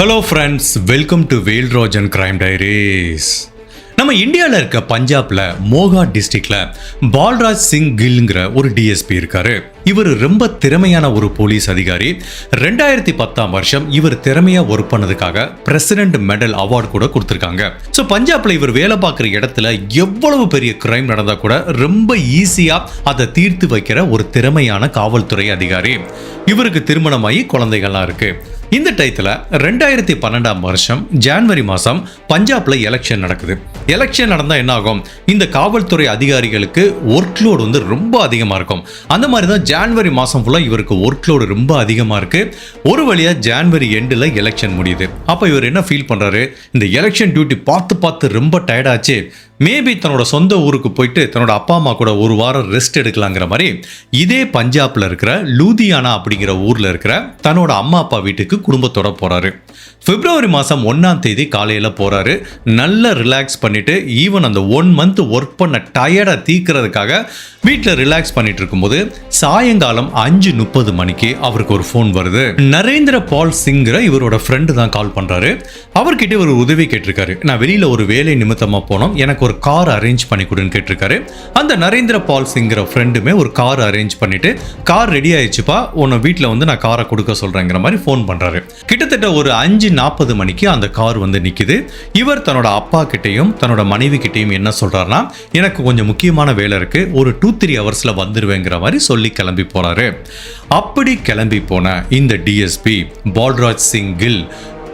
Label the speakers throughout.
Speaker 1: Hello friends, welcome to Velraj and crime diaries. நம்ம இந்தியாவில் இருக்க பஞ்சாப்ல மோகா டிஸ்ட்ரிக்ட்ல பால்ராஜ் சிங் கில்ங்கிற ஒரு டிஎஸ்பி இருக்காரு. இவர் ரொம்ப திறமையான ஒரு போலீஸ் அதிகாரி. 2010 இவர் திறமையா ஒர்க் பண்ணதுக்காக பிரசிடென்ட் மெடல் அவார்டு கூட கொடுத்திருக்காங்க. ஸோ பஞ்சாப்ல இவர் வேலை பார்க்குற இடத்துல எவ்வளவு பெரிய கிரைம் நடந்தா கூட ரொம்ப ஈஸியா அதை தீர்த்து வைக்கிற ஒரு திறமையான காவல்துறை அதிகாரி. இவருக்கு திருமணமாகி குழந்தைகள்லாம் இருக்கு. இந்த டயத்துல 2012 ஜனவரி மாசம் பஞ்சாப்ல எலெக்ஷன் நடக்குது. எலெக்ஷன் நடந்தா என்ன ஆகும்? இந்த காவல்துறை அதிகாரிகளுக்கு ஒர்க் லோடு வந்து ரொம்ப அதிகமா இருக்கும். அந்த மாதிரி தான் ஜனவரி மாசம் ஃபுல்லா இவருக்கு ஒர்க் லோடு ரொம்ப அதிகமா இருக்கு. ஒரு வழியா ஜனவரி எண்டில் எலெக்ஷன் முடியுது. அப்ப இவர் என்ன ஃபீல் பண்றாரு? இந்த எலெக்ஷன் டியூட்டி பார்த்து ரொம்ப டயர்டாச்சு. மேபி தன்னோட சொந்த ஊருக்கு போயிட்டு தன்னோட அப்பா அம்மா கூட ஒரு வாரம் ரெஸ்ட் எடுக்கலாங்கிற மாதிரி இதே பஞ்சாப்ல இருக்கிற லூதியானா அப்படிங்கிற ஊர்ல இருக்கிற தன்னோட அம்மா அப்பா வீட்டுக்கு குடும்பத்தோட போறாரு. பிப்ரவரி மாசம் 1 காலையில போறாரு. நல்லா ரிலாக்ஸ் பண்ணிட்டு ஈவன் அந்த 1 மந்த் ஒர்க் பண்ண டயர்டை தீக்கிறதுக்காக வீட்டில் ரிலாக்ஸ் பண்ணிட்டு இருக்கும்போது சாயங்காலம் 5:30 அவருக்கு ஒரு ஃபோன் வருது. நரேந்திர பால் சிங்கிற இவரோட ஃப்ரெண்டு தான் கால் பண்றாரு. அவர்கிட்ட ஒரு உதவி கேட்டிருக்காரு. நான் வெளியில ஒரு வேலை நிமித்தமா போனோம், எனக்கு ஒரு கார் அரேஞ்ச் பண்ணி கொடுன்னு கேட்டிருக்காரு. அந்த நரேந்திர பால் சிங்கிற ஃப்ரெண்டுமே ஒரு கார் அரேஞ்ச் பண்ணிட்டு கார் ரெடி ஆயிடுச்சுப்பா, உன்னை வீட்டில் வந்து நான் காரை கொடுக்க சொல்றேங்கிற மாதிரி ஃபோன் பண்றாரு. கிட்டத்தட்ட ஒரு 5:40 அந்த கார் வந்து நிக்குது. இவர் தன்னோட அப்பா கிட்டையும் தன்னோட மனைவி கிட்டையும் என்ன சொல்றாருன்னா, எனக்கு கொஞ்சம் முக்கியமான வேலை இருக்கு, ஒரு 2-3 ஹவர்ஸ்ல வந்துருவேங்கிற மாதிரி சொல்லி கிளம்பி போறாரு. அப்படி கிளம்பி போன இந்த டிஎஸ்பி பால்ராஜ் சிங் கில்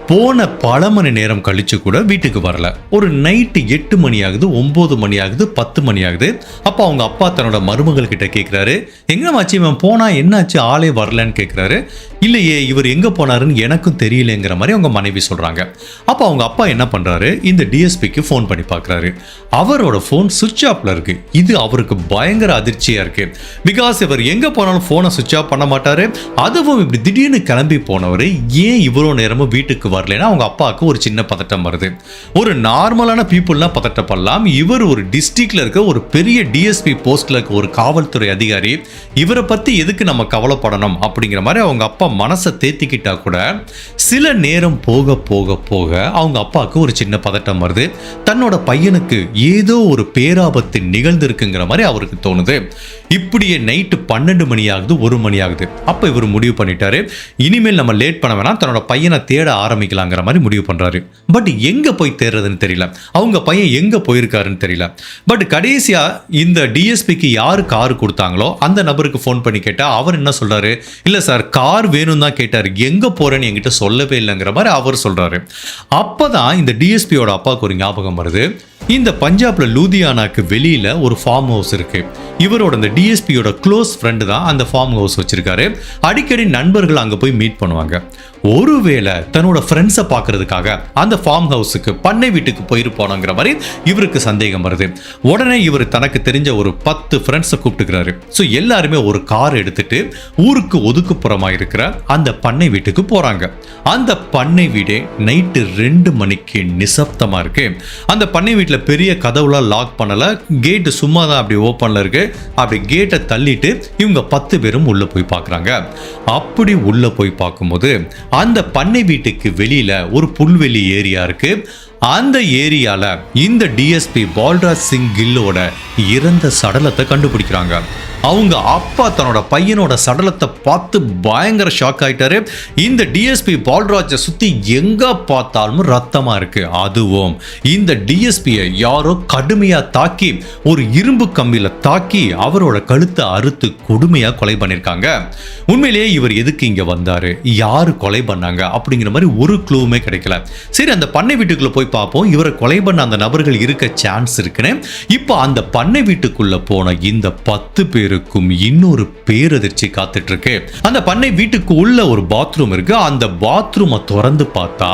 Speaker 1: போன பல மணி நேரம் கழிச்சு கூட வீட்டுக்கு வரல. ஒரு நைட்டு 8 மணி ஆகுது, 9 மணி ஆகுது, 10 மணி ஆகுது. அப்போ அவங்க அப்பா தன்னோட மருமகள் கிட்ட கேட்கிறாரு, எங்கமாச்சு இவன் போனா, என்னாச்சு ஆளே வரலன்னு கேட்கிறாரு. இல்லையே, இவர் எங்க போனாருன்னு எனக்கும் தெரியலங்கிற மாதிரி அவங்க மனைவி சொல்றாங்க. அப்போ அவங்க அப்பா என்ன பண்றாரு, இந்த டிஎஸ்பிக்கு ஃபோன் பண்ணி பார்க்கறாரு. அவரோட ஃபோன் சுவிட்ச் ஆஃப்ல இருக்கு. இது அவருக்கு பயங்கர அதிர்ச்சியா இருக்கு. பிகாஸ் இவர் எங்க போனாலும் போனை சுவிட்ச் ஆஃப் பண்ண மாட்டாரு. அதுவும் இப்படி திடீர்னு கிளம்பி போனவர் ஏன் இவ்வளோ நேரமும் வீட்டுக்கு வரலன்னா அவங்க அப்பாவுக்கு ஒரு சின்ன பதட்டம் வருது. ஒரு நார்மலான பீப்புள்லாம் பதட்டப்படலாம். இவர் ஒரு டிஸ்ட்ரிக்ட்ல இருக்க ஒரு பெரிய டிஎஸ்பி போஸ்ட்ல இருக்க ஒரு காவல்துறை அதிகாரி, இவரை பத்தி எதுக்கு நம்ம கவலைப்படணும் அப்படிங்கிற மாதிரி அவங்க அப்பா மனசை தேத்திக்கிட்டா கூட சில நேரம் போக போக போக அவங்க அப்பாவுக்கு ஒரு சின்ன பதட்டம் வருது. தன்னோட பையனுக்கு ஏதோ ஒரு பேராபத்து நிகழ்ந்திருக்குங்கிற மாதிரி அவருக்கு தோணுது. இப்படியே நைட்டு 12 மணி ஆகுது, 1 மணி ஆகுது. அப்ப இவர் முடிவு பண்ணிட்டாரு, இனிமேல் நம்ம லேட் பண்ண வேணாம், தன்னோட பையனை தேட ஆரம்பிக்கலாங்கிற மாதிரி முடிவு பண்றாரு. பட் எங்க போய் தேடுறதுன்னு தெரியல, அவங்க பையன் எங்க போயிருக்காருன்னு தெரியல. பட் கடைசியா இந்த டிஎஸ்பிக்கு யாரு கார் கொடுத்தாங்களோ அந்த நபருக்கு ஃபோன் பண்ணி கேட்டா அவர் என்ன சொல்றாரு, இல்ல சார் கார் வேணும் தான் கேட்டாரு, எங்க போறேன்னு என்கிட்ட சொல்லவே இல்லைங்கிற மாதிரி அவர் சொல்றாரு. அப்பதான் இந்த டிஎஸ்பியோட அப்பாவுக்கு ஒரு ஞாபகம் வருது. இந்த பஞ்சாப்ல லூதியானாக்கு வெளியில ஒரு ஃபார்ம் ஹவுஸ் இருக்கு. இவரோட இந்த டிஎஸ்பியோட க்ளோஸ் ஃப்ரெண்டு தான் அந்த ஃபார்ம் ஹவுஸ் வச்சிருக்காரு. அடிக்கடி நண்பர்கள் அங்க போய் மீட் பண்ணுவாங்க. ஒருவேளை தன்னோட ஃப்ரெண்ட்ஸை பார்க்கறதுக்காக அந்த ஃபார்ம் ஹவுஸுக்கு பண்ணை வீட்டுக்கு போயிருப்பானுங்கிற மாதிரி இவருக்கு சந்தேகம் வருது. உடனே இவர் தனக்கு தெரிஞ்ச ஒரு 10 ஃப்ரெண்ட்ஸை கூப்பிட்டுக்கிறாரு. ஸோ எல்லாருமே ஒரு கார் எடுத்துட்டு ஊருக்கு ஒதுக்குப்புறமா இருக்கிற அந்த பண்ணை வீட்டுக்கு போறாங்க. அந்த பண்ணை வீடே நைட்டு 2 மணிக்கு நிசப்தமா இருக்கு. அந்த பண்ணை வீட்டில் பெரிய கதவுலாம் லாக் பண்ணல, கேட்டு சும்மா தான் அப்படி ஓப்பன்ல இருக்கு. அப்படி கேட்டை தள்ளிட்டு இவங்க 10 பேரும் உள்ள போய் பார்க்குறாங்க. அப்படி உள்ள போய் பார்க்கும்போது அந்த பண்ணை வீட்டுக்கு வெளியில ஒரு புல்வெளி ஏரியா இருக்கு. அந்த ஏரியால இந்த டிஎஸ்பி பால்ராஜ் சிங் கில்லோட இறந்த சடலத்தை கண்டுபிடிக்கிறாங்க. அவங்க அப்பா தன்னோட பையனோட சடலத்தை பார்த்து பயங்கர ஷாக் ஆயிட்டாரு. இந்த டிஎஸ்பி பால்ராஜை சுத்தி எங்க பார்த்தாலும் ரத்தமா இருக்கு. அதுவும் இந்த டிஎஸ்பியை யாரோ கடுமையா தாக்கி ஒரு இரும்பு கம்பியில தாக்கி அவரோட கழுத்தை அறுத்து கொடுமையா கொலை பண்ணிருக்காங்க. உண்மையிலேயே இவர் எதுக்கு இங்க வந்தாரு, யாரு கொலை பண்ணாங்க அப்படிங்கிற மாதிரி ஒரு க்ளூவுமே கிடைக்கல. சரி, அந்த பண்ணை வீட்டுக்குள்ள போய் பார்ப்போம், இவரை கொலை பண்ண அந்த நபர்கள் இருக்க சான்ஸ் இருக்குன்னு. இப்போ அந்த பண்ணை வீட்டுக்குள்ள போன இந்த 10 பேருக்கும் இன்னொரு பேரதிர்ச்சி காத்துட்டு இருக்கு. அந்த பண்ணை வீட்டுக்கு உள்ள ஒரு பாத்ரூம் இருக்கு. அந்த பாத்ரூமை திறந்து பார்த்தா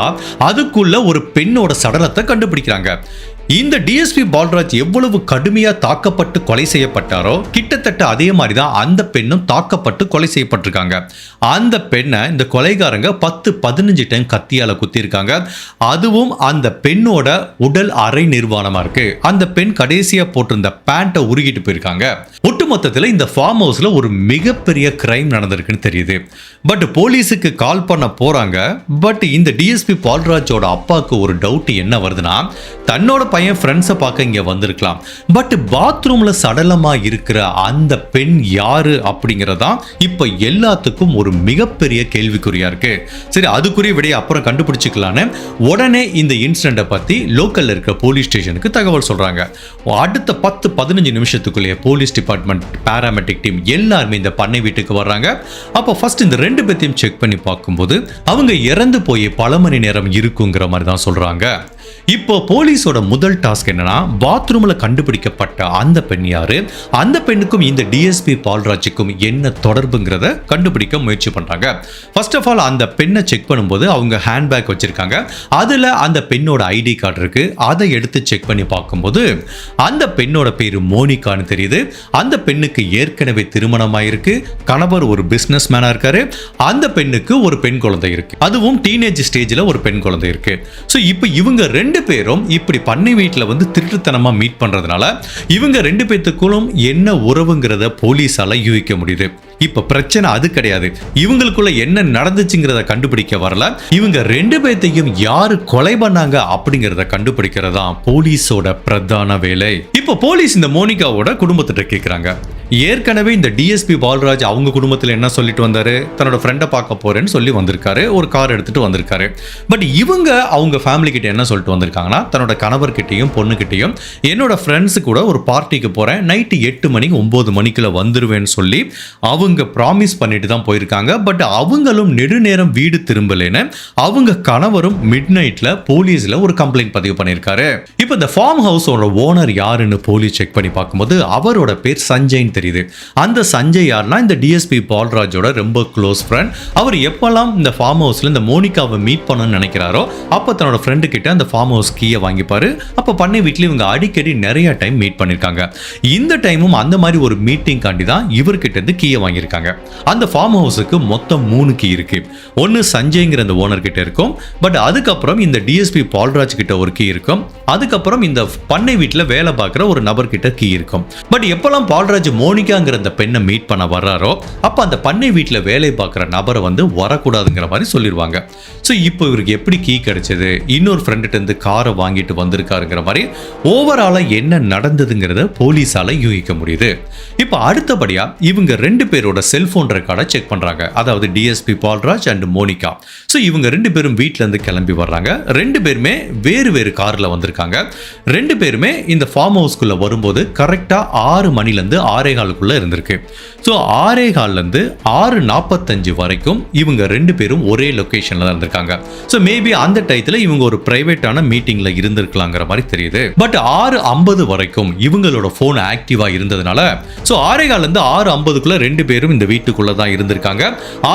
Speaker 1: அதுக்குள்ள ஒரு பெண்ணோட சடலத்தை கண்டுபிடிக்கிறாங்க. இந்த டிஎஸ்பி பால்ராஜ் எவ்வளவு கடுமையா தாக்கப்பட்டு கொலை செய்யப்பட்டாரோ கிட்டத்தட்ட அதே மாதிரி தான் அந்த பெண்ணும் தாக்கப்பட்டு கொலை செய்யப்பட்டிருக்காங்க. அந்த பெண்ணை இந்த கொலைகாரங்க 10-15 டைம் கத்தியால குத்திருக்காங்க. அதுவும் அந்த பெண்ணோட உடல் அரை நிர்வாணமா இருக்கு. அந்த பெண் கடைசியா போட்டிருந்த பேண்ட்டை உருகிட்டு போயிருக்காங்க. ஒட்டுமொத்தத்தில் இந்த ஃபார்ம் ஹவுஸ்ல ஒரு மிகப்பெரிய கிரைம் நடந்திருக்குன்னு தெரியுது. பட் போலீஸுக்கு கால் பண்ண போறாங்க. பட் இந்த டிஎஸ்பி பால்ராஜோட அப்பாவுக்கு ஒரு டவுட் என்ன வருதுன்னா, தன்னோட பையன் ஃப்ரெண்ட்ஸை பார்க்க இங்கே வந்திருக்கலாம், பட் பாத்ரூம்ல சடலமா இருக்கிற அந்த பெண் யாரு அப்படிங்கிறதான் இப்போ எல்லாத்துக்கும் ஒரு மிகப்பெரிய கேள்விக்குறியா இருக்கு. சரி, அதுக்குரிய விடையை அப்புறம் கண்டுபிடிச்சிக்கலான்னு உடனே இந்த இன்சிடென்ட்டை பத்தி லோக்கல்ல இருக்க போலீஸ் ஸ்டேஷனுக்கு தகவல் சொல்றாங்க. அடுத்த 10-15 நிமிஷத்துக்குள்ளேயே போலீஸ் டிபார்ட்மெண்ட், பாராமெட்ரிக் டீம் எல்லாருமே இந்த பண்ணை வீட்டுக்கு வர்றாங்க. அப்போ ஃபர்ஸ்ட் இந்த 2 பேத்தையும் செக் பண்ணி பார்க்கும்போது அவங்க இறந்து போய் பல மணி நேரம் இருக்குங்கிற மாதிரி தான் சொல்றாங்க. இப்போ போலீஸோட முதல் டாஸ்க் என்னன்னா, பாத்ரூம்ல கண்டுபிடிக்கப்பட்ட அந்த பெண் யாரு, அந்த பெண்ணுக்கும் இந்த டிஎஸ்பி பால்ராஜுக்கும் என்ன தொடர்புங்கிறத கண்டுபிடிக்க முயற்சி பண்றாங்க. ஃபர்ஸ்ட் ஆஃப் ஆல் அந்த பெண்ணை செக் பண்ணும்போது அவங்க ஹேண்ட்பேக் வச்சிருக்காங்க. அதுல அந்த பெண்ணோட ஐடி கார்டு இருக்கு. அதை எடுத்து செக் பண்ணி பார்க்கும்போது அந்த பெண்ணோட பேரு மோனிகான்னு தெரியுது. அந்த பெண்ணுக்கு ஏற்கனவே திருமணமாயிருக்கு. கணவர் ஒரு பிசினஸ் மேனா இருக்காரு. அந்த பெண்ணுக்கு ஒரு பெண் குழந்தை இருக்கு. அதுவும் டீனேஜ் ஸ்டேஜ்ல ஒரு பெண் குழந்தை இருக்கு. ஸோ இப்போ இவங்க 2 பேரும் இப்படி பண்ணை வீட்டில் வந்து திருட்டுத்தனமா மீட் பண்றதுனால இவங்க 2 பேத்துக்குள்ளும் என்ன உறவுங்கிறத போலீஸால யூகிக்க முடியுது. இப்ப பிரச்சனை அது கிடையாது. இவங்களுக்குள்ள என்ன நடந்துச்சுங்கிறத கண்டுபிடிக்க வரல. இவங்க 2 பேத்தையும் யாரு கொலை பண்ணாங்க அப்படிங்கறத கண்டுபிடிக்கிறதா போலீஸோட பிரதான வேலை. இப்ப போலீஸ் இந்த மோனிகாவோட குடும்பத்திட்ட கேக்குறாங்க. ஏற்கனவே இந்த டிஎஸ்பி பால்ராஜ் அவங்க குடும்பத்தில் என்ன சொல்லிட்டு வந்தாரு, தன்னோட ஃப்ரெண்டை பார்க்க போறேன்னு சொல்லி வந்திருக்காரு. ஒரு கார் எடுத்துட்டு வந்திருக்காரு. பட் இவங்க அவங்க ஃபேமிலி கிட்ட என்ன சொல்லிட்டு வந்திருக்காங்கன்னா, தன்னோட கணவர்கிட்டையும் பொண்ணுகிட்டையும் என்னோட ஃப்ரெண்ட்ஸு கூட ஒரு பார்ட்டிக்கு போறேன், நைட்டு 8 மணி 9 மணிக்குள்ள வந்துருவேன்னு சொல்லி அவங்க ப்ராமிஸ் பண்ணிட்டு தான் போயிருக்காங்க. பட் அவங்களும் நெடுநேரம் வீடு திரும்பலன்னு அவங்க கணவரும் மிட் நைட்ல போலீஸ்ல ஒரு கம்ப்ளைண்ட் பதிவு பண்ணியிருக்காரு. இப்போ இந்த ஃபார்ம் ஹவுஸோட ஓனர் யாருன்னு போலீஸ் செக் பண்ணி பார்க்கும்போது அவரோட பேர் சஞ்சய் தெரியுது. அந்த சஞ்சய் யாருன்னா இந்த டிஎஸ்பி பால்ராஜோட ரொம்ப க்ளோஸ் ஃப்ரெண்ட். அவர் எப்பெல்லாம் இந்த ஃபார்ம் ஹவுஸ்ல இந்த மோனிகாவை மீட் பண்ணணும்னு நினைக்கிறாரோ அப்ப தன்னோட ஃப்ரெண்டு கிட்ட அந்த ஃபார்ம் ஹவுஸ் கீயை வாங்கிப்பாரு. அப்ப பண்ணை வீட்டில் இவங்க அடிக்கடி நிறைய டைம் மீட் பண்ணிருக்காங்க. இந்த டைமும் அந்த மாதிரி ஒரு மீட்டிங் காண்டி தான் இவர்கிட்ட இருந்து கீயை வாங்கியிருக்காங்க. அந்த ஃபார்ம் ஹவுஸுக்கு மொத்தம் 3 கீ இருக்கு. ஒன்னு சஞ்சய்ங்கிற அந்த ஓனர் கிட்ட இருக்கும். பட் அதுக்கப்புறம் இந்த டிஎஸ்பி பால்ராஜ் கிட்ட ஒரு கீ இருக்கும். அதுக்கப்புறம் இந்த பண்ணை வீட்டில் வேலை பார்க்குற ஒரு நபர் கிட்ட கீ இருக்கும். பட் எப்பெல்லாம் பால்ராஜ் மோனிகாங்கிற அந்த பெண்ணை மீட் பண்ண வர்றாரோ அப்ப அந்த பண்ணை வீட்டில் வேலை பார்க்குற நபரை வந்து வரக்கூடாதுங்கிற மாதிரி சொல்லிடுவாங்க. ஸோ இப்போ இவருக்கு எப்படி கீ கிடைச்சது, இன்னொரு ஃப்ரெண்ட்கிட்ட இருந்து காரை வாங்கிட்டு வந்திருக்காருங்கிற மாதிரி ஓவராலா என்ன நடந்ததுங்கிறத போலீஸால யூகிக்க முடியுது. இப்போ அடுத்தபடியா இவங்க 2 பேரோட செல்போன் ரெக்கார்டை செக் பண்றாங்க. அதாவது DSP Paulraj and Monica. So இவங்க 2 பேரும் வீட்டில இருந்து கிளம்பி வர்றாங்க. 2 பேருமே வேறு வேறு கார்ல வந்திருக்காங்க. 2 பேருமே இந்த ஃபார்ம் ஹவுஸ்க்குள்ள வரும்போது கரெக்டா 6 மணிலேருந்து 6:15 இருந்திருக்கு. ஸோ 6:15 6:45 வரைக்கும் இவங்க 2 பேரும் ஒரே லொகேஷன்ல தான் இருந்திருக்காங்க. ஸோ மேபி அந்த டயத்துல இவங்க ஒரு பிரைவேட்டான மீட்டிங்ல இருந்திருக்கலாங்கிற மாதிரி தெரியுது. பட் 6:50 வரைக்கும் இவங்களோட போன் ஆக்டிவா இருந்ததுனால ஸோ 6:15 6:50 2 பேரும் இந்த வீட்டுக்குள்ள தான் இருந்திருக்காங்க.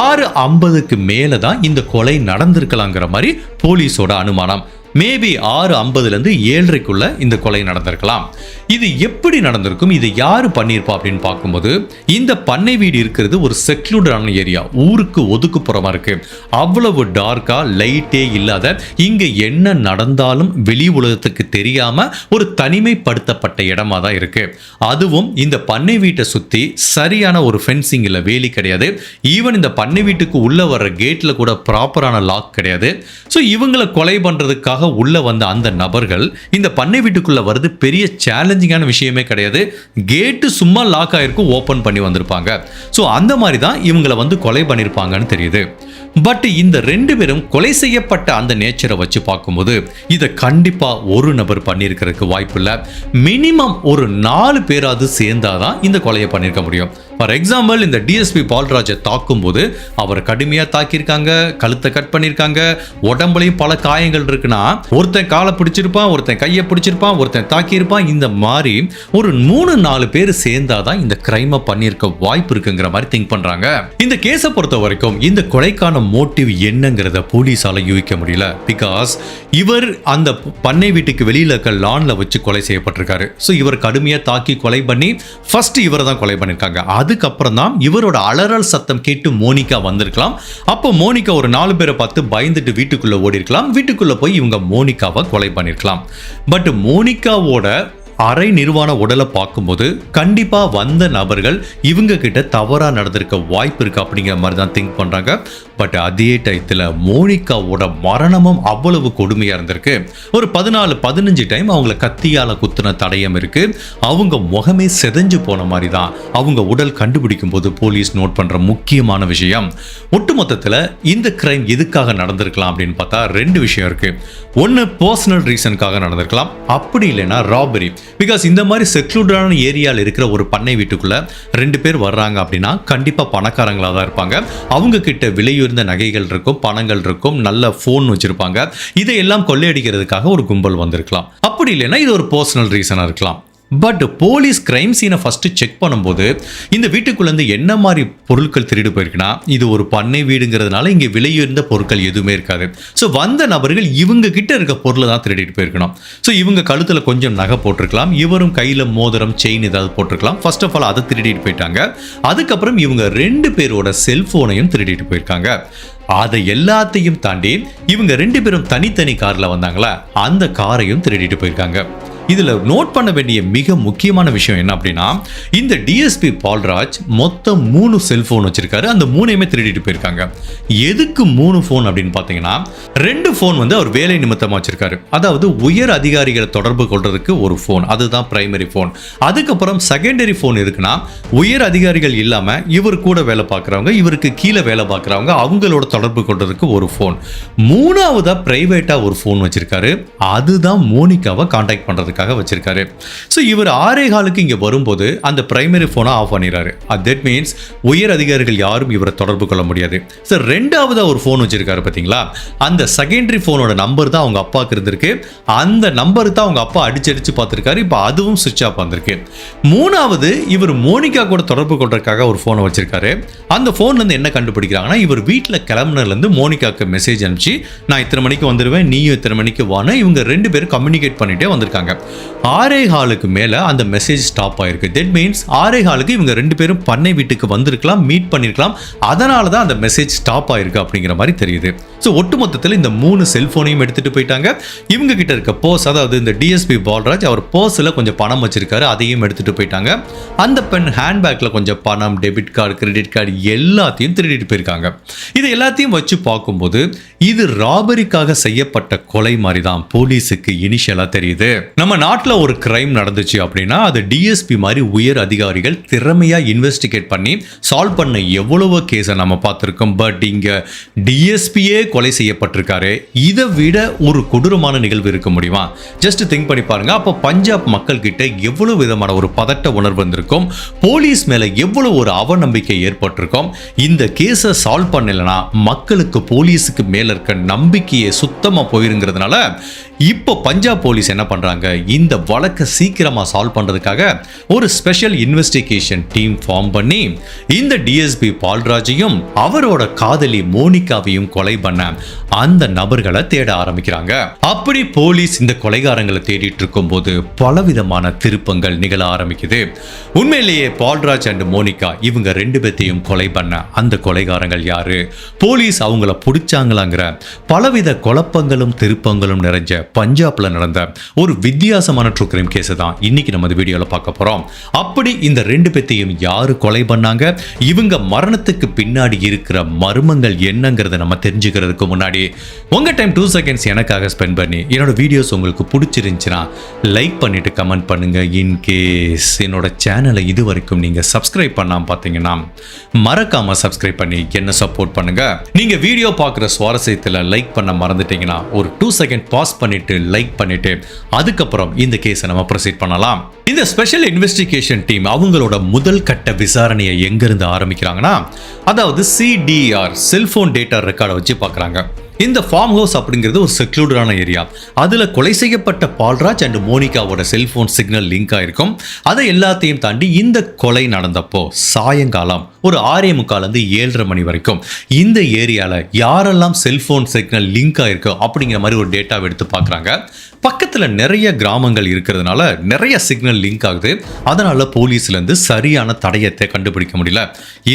Speaker 1: 6:50 மேல தான் இந்த கொலை நடந்திருக்கலாங்கிற மாதிரி போலீஸோட அனுமானம். மேபி 6:50 7:30 இந்த கொலை நடந்திருக்கலாம். இது எப்படி நடந்திருக்கும், இது யாரு பண்ணியிருப்பா அப்படின்னு பார்க்கும்போது இந்த பண்ணை வீடு இருக்கிறது ஒரு செக்லூடான ஏரியா, ஊருக்கு ஒதுக்குப்புறமா இருக்கு. அவ்வளவு டார்க்கா லைட்டே இல்லாத இங்க என்ன நடந்தாலும் வெளி உலகத்துக்கு தெரியாம ஒரு தனிமைப்படுத்தப்பட்ட இடமா தான் இருக்கு. அதுவும் இந்த பண்ணை வீட்டை சுத்தி சரியான ஒரு ஃபென்சிங் இல்ல, வேலி கிடையாது. ஈவன் இந்த பண்ணை வீட்டுக்கு உள்ள வர்ற கேட்ல கூட ப்ராப்பரான லாக் கிடையாது. ஸோ இவங்களை கொலை பண்றதுக்காக உள்ள வந்த அந்த நபர்கள் இந்த பண்ணை வீட்டுக்குள்ள வருது பெரிய சேலஞ்சிங்கான விஷயமே கிடையாது. கேட்டு சும்மா லாக் ஆயிருக்கும், ஓபன் பண்ணி வந்திருப்பாங்க. ஸோ அந்த மாதிரி தான் இவங்களை வந்து கொலை பண்ணிருப்பாங்கன்னு தெரியுது. பட் இந்த 2 பேரும் கொலை செய்யப்பட்ட அந்த நேச்சரை வச்சு பார்க்கும்போது இதை கண்டிப்பா ஒரு நபர் பண்ணியிருக்கிறதுக்கு வாய்ப்பு இல்லை. மினிமம் ஒரு 4 பேராவது சேர்ந்தாதான் இந்த கொலையை பண்ணியிருக்க முடியும். ஃபார் எக்ஸாம்பிள், இந்த டிஎஸ்பி பால்ராஜை தாக்கும் போது அவர் கடுமையா தாக்கியிருக்காங்க, கழுத்தை கட் பண்ணியிருக்காங்க, உடம்புலையும் பல காயங்கள் இருக்குன்னா ஒருத்தன் காலை பிடிச்சிருப்பான், ஒருத்தன் கையை பிடிச்சிருப்பான், ஒருத்தன் தாக்கி இருப்பான். இந்த மாதிரி ஒரு 3-4 பேர் சேர்ந்தாதான் இந்த கிரைமை பண்ணியிருக்க வாய்ப்பு இருக்குங்கிற மாதிரி திங்க் பண்றாங்க. இந்த கேஸை பொறுத்த வரைக்கும் இந்த கொலைக்கான மோட்டிவ் என்னங்கிறத போலீஸால யூகிக்க முடியல. பிகாஸ் இவர் அந்த பண்ணை வீட்டுக்கு வெளியில இருக்க லான்ல வச்சு கொலை செய்யப்பட்டிருக்காரு. ஸோ இவர் கடுமையா தாக்கி கொலை பண்ணி ஃபர்ஸ்ட் இவரை தான் கொலை பண்ணிருக்காங்க. அதுக்கப்புறம் தான் இவரோட அலறல் சத்தம் கேட்டு மோனிகா வந்திருக்கலாம். அப்போ மோனிகா ஒரு 4 பேரை பார்த்து பயந்துட்டு வீட்டுக்குள்ள ஓடி இருக்கலாம். வீட்டுக்குள்ள போய் இவங்க மோனிகாவை கொலை பண்ணிருக்கலாம். பட் மோனிகாவோட அரை நிர்வாண உடலை பார்க்கும்போது கண்டிப்பா வந்த நபர்கள் இவங்க கிட்ட தவறா நடந்திருக்க வாய்ப்பு இருக்கு அப்படிங்கிற மாதிரி தான் திங்க் பண்றாங்க. பட் அதே டயத்துல மோனிகாவோட மரணமும் அவ்வளவு கொடுமையா இருந்திருக்கு. ஒரு 14-15 டைம் அவங்கள கத்தியால குத்துன தடயம் இருக்கு. அவங்க முகமே செதஞ்சு போன மாதிரி தான் அவங்க உடல் கண்டுபிடிக்கும் போது போலீஸ் நோட் பண்ற முக்கியமான விஷயம். ஒட்டுமொத்தத்துல இந்த கிரைம் எதுக்காக நடந்திருக்கலாம் அப்படின்னு பார்த்தா 2 விஷயம் இருக்கு. ஒன்னு பர்சனல் ரீசனுக்காக நடந்திருக்கலாம், அப்படி இல்லைன்னா ராபரி. பிகாஸ் இந்த மாதிரி செக்லூடான ஏரியாவில் இருக்கிற ஒரு பண்ணை வீட்டுக்குள்ள 2 பேர் வர்றாங்க அப்படின்னா கண்டிப்பா பணக்காரங்களா தான் இருப்பாங்க. அவங்க கிட்ட விலையுயர்ந்த நகைகள் இருக்கும், பணங்கள் இருக்கும், நல்ல போன் வச்சிருப்பாங்க. இதையெல்லாம் கொள்ளையடிக்கிறதுக்காக ஒரு கும்பல் வந்திருக்கலாம். அப்படி இல்லைன்னா இது ஒரு பர்சனல் ரீசனா இருக்கலாம். பட் போலீஸ் கிரைம் சீனை ஃபர்ஸ்ட் செக் பண்ணும்போது இந்த வீட்டுக்குள்ளேருந்து என்ன மாதிரி பொருட்கள் திருடு போயிருக்குன்னா, இது ஒரு பண்ணை வீடுங்கிறதுனால இங்கே விலையுயர்ந்த பொருட்கள் எதுவுமே இருக்காது. ஸோ வந்த நபர்கள் இவங்க கிட்ட இருக்க பொருளை தான் திருடிட்டு போயிருக்கணும். ஸோ இவங்க கழுத்தில் கொஞ்சம் நகை போட்டிருக்கலாம், இவரும் கையில் மோதிரம் செயின் ஏதாவது போட்டிருக்கலாம். ஃபர்ஸ்ட் ஆஃப் ஆல் அதை திருடிட்டு போயிட்டாங்க. அதுக்கப்புறம் இவங்க 2 பேரோட செல்போனையும் திருடிட்டு போயிருக்காங்க. அதை எல்லாத்தையும் தாண்டி இவங்க 2 பேரும் தனித்தனி கார்ல வந்தாங்களா, அந்த காரையும் திருடிட்டு போயிருக்காங்க. இதுல நோட் பண்ண வேண்டிய மிக முக்கியமான விஷயம் என்ன அப்படின்னா, இந்த டிஎஸ்பி பால்ராஜ் மொத்தம் 3 செல்போன் வச்சிருக்காரு. அந்த 3ஐயுமே திருடிட்டு போயிருக்காங்க. எதுக்கு 3 போன் அப்படின்னு பாத்தீங்கன்னா, 2 போன் வந்து அவர் வேலை நிமித்தமா வச்சிருக்காரு. அதாவது உயர் அதிகாரிகளை தொடர்பு கொள்றதுக்கு ஒரு போன், அதுதான் பிரைமரி போன். அதுக்கப்புறம் செகண்டரி போன் இருக்குன்னா, உயர் அதிகாரிகள் இல்லாம இவர் கூட வேலை பார்க்கறவங்க, இவருக்கு கீழே வேலை பார்க்கறவங்க, அவங்களோட தொடர்பு கொள்றதுக்கு ஒரு போன். 3ஆவதா பிரைவேட்டா ஒரு போன் வச்சிருக்காரு. அதுதான் மோனிகாவை கான்டாக்ட் பண்றது வச்சிருக்காரு. சோ இவர் 6:15 இங்க வரும்போது அந்த பிரைமரி போனை ஆஃப் பண்ணிறாரு. தட் மீன்ஸ் உயர் அதிகாரிகள் யாரும் இவரை தொடர்பு கொள்ள முடியாது. சோ 2ஆவதா ஒரு போன் வச்சிருக்காரு பாத்தீங்களா, அந்த செகண்டரி போனோட நம்பர் தான் அவங்க அப்பாக்கு இருந்திருக்கு. அந்த நம்பர் தான் அவங்க அப்பா அடிச்சு பார்த்திருக்காரு. இப்போ அதுவும் சுவிட்ச் ஆஃப் வந்திருக்கு. 3ஆவது இவர் மோனிகா கூட தொடர்பு கொள்றதுக்காக ஒரு போனை வச்சிருக்காரு. அந்த போன்ல இருந்து என்ன கண்டுபிடிக்கிறாங்கன்னா, இவர் வீட்டில் கிளம்புனதுல இருந்து மோனிகாக்கு மெசேஜ் அனுப்பிச்சு, நான் இத்தனை மணிக்கு வந்துடுவேன், நீயும் இத்தனை மணிக்கு வான்னு இவங்க 2 பேரும் கம்யூனிகேட் பண்ணிட்டே வந்திருக்காங்க. 6:15 மேல அந்த மெசேஜ் ஸ்டாப் ஆயிருக்கு. தட் மீன்ஸ் 6:15 இவங்க 2 பேரும் பண்ணை வீட்டுக்கு வந்திருக்கலாம், மீட் பண்ணிருக்கலாம். அதனால தான் அந்த மெசேஜ் ஸ்டாப் ஆயிருக்கு அப்படிங்கிற மாதிரி தெரியுது. ஸோ ஒட்டுமொத்தத்தில் இந்த 3 செல்போனையும் எடுத்துட்டு போயிட்டாங்க. இவங்க கிட்ட இருக்க பர்ஸ், அதாவது இந்த டிஎஸ்பி பால்ராஜ் அவர் பர்ஸ்ல கொஞ்சம் பணம் வச்சிருக்காரு, அதையும் எடுத்துட்டு போயிட்டாங்க. அந்த பெண் ஹேண்ட்பேக்ல கொஞ்சம் பணம், டெபிட் கார்டு, கிரெடிட் கார்டு எல்லாத்தையும் திருடிட்டு போயிருக்காங்க. இது எல்லாத்தையும் வச்சு பார்க்கும்போது இது ராபரிக்காக செய்யப்பட்ட கொலை மாதிரி தான் போலீஸுக்கு இனிஷியலா தெரியுது. நம்ம நாட்டில் ஒரு கிரைம் நடந்துச்சு அப்படின்னா அது டிஎஸ்பி மாதிரி உயர் அதிகாரிகள் திறமையா இன்வெஸ்டிகேட் பண்ணி சால்வ் பண்ண எவ்வளவோ கேஸை நம்ம பார்த்துருக்கோம். பட் இங்க டிஎஸ்பியே கொலை செய்யப்பட்டிருக்காரு. இதை விட ஒரு கொடூரமான நிகழ்வு இருக்க முடியுமா? ஜஸ்ட் திங்க் பண்ணி பாருங்க. அப்போ பஞ்சாப் மக்கள் கிட்ட எவ்வளவு விதமான ஒரு பதட்ட உணர்வு வந்திருக்கும், போலீஸ் மேல எவ்வளவு ஒரு அவநம்பிக்கை ஏற்பட்டிருக்கும். இந்த கேஸை சால்வ் பண்ணலனா மக்களுக்கு போலீஸுக்கு மேல இருக்க நம்பிக்கையே சுத்தமா போயிருங்கிறதுனால இப்போ பஞ்சாப் போலீஸ் என்ன பண்றாங்க, இந்த வழக்கை சீக்கிரமா சால்வ் பண்றதுக்காக ஒரு ஸ்பெஷல் இன்வெஸ்டிகேஷன் டீம் ஃபார்ம் பண்ணி இந்த டிஎஸ்பி பால்ராஜையும் அவரோட காதலி மோனிகாவையும் கொலை பண்ண அந்த நபர்களை தேட ஆரம்பிக்கிறாங்க. அப்படி போலீஸ் இந்த கொலைகாரங்களை தேடிட்டு இருக்கும் போது பலவிதமான திருப்பங்கள் நிகழ ஆரம்பிக்குது. உண்மையிலேயே பால்ராஜ் அண்ட் மோனிகா இவங்க 2 பேத்தையும் கொலை பண்ண அந்த கொலைகாரங்கள் யாரு, போலீஸ் அவங்கள பிடிச்சாங்களாங்கிற பலவித குழப்பங்களும் திருப்பங்களும் நிறைஞ்ச பஞ்சாப்ல நடந்த ஒரு வித்தியாசமான ட்ரூ கிரைம் கேஸ் தான் இன்னைக்கு நம்ம இந்த வீடியோல பார்க்க போறோம். அப்படி இந்த 2 பேத்தையும் யாரு கொலை பண்ணாங்க, இவங்க மரணத்துக்கு பின்னாடி இருக்கிற மர்மங்கள் என்னங்கிறத நம்ம தெரிஞ்சுக்கிறதுக்கு முன்னாடி உங்க டைம் 2 செகண்ட்ஸ் எனக்காக ஸ்பெண்ட் பண்ணி என்னோட வீடியோஸ் உங்களுக்கு பிடிச்சிருந்துச்சுன்னா லைக் பண்ணிட்டு கமெண்ட் பண்ணுங்க. இன் கேஸ் என்னோட சேனலை இது வரைக்கும் நீங்க சப்ஸ்கிரைப் பண்ணாம பார்த்தீங்கன்னா மறக்காம சப்ஸ்கிரைப் பண்ணி என்ன சப்போர்ட் பண்ணுங்க. நீங்க வீடியோ பார்க்குற சுவாரஸ்யத்தில் லைக் பண்ண மறந்துட்டீங்கன்னா ஒரு 2 செகண்ட் பாஸ் பண்ணிட்டு லைக் பண்ணிட்டு அதுக்கப்புறம் இந்த கேஸை நம்ம ப்ரொசீட் பண்ணலாம். இந்த ஸ்பெஷல் இன்வெஸ்டிகேஷன் டீம் அவங்களோட முதல் கட்ட விசாரணையை எங்கிருந்து ஆரம்பிக்கிறாங்கன்னா, அதாவது சிடிஆர் செல்போன் டேட்டா ரெக்கார்டை வச்சு பார்க்குறாங்க. இந்த ஃபார்ம் ஹவுஸ் அப்படிங்கிறது ஒரு செக்லூடான ஏரியா. அதுல கொலை செய்யப்பட்ட பால்ராஜ் அண்ட் மோனிகாவோட செல்போன் சிக்னல் லிங்க் ஆயிருக்கும். அதை எல்லாத்தையும் தாண்டி இந்த கொலை நடந்தப்போ சாயங்காலம் ஒரு 6:45 7:30 மணி வரைக்கும் இந்த ஏரியால யாரெல்லாம் செல்போன் சிக்னல் லிங்க் ஆயிருக்கோ அப்படிங்கிற மாதிரி ஒரு டேட்டாவை எடுத்து பார்க்குறாங்க. பக்கத்துல நிறைய கிராமங்கள் இருக்கிறதுனால நிறைய சிக்னல் லிங்க் ஆகுது. அதனால போலீஸ்ல இருந்து சரியான தடயத்தை கண்டுபிடிக்க முடியல.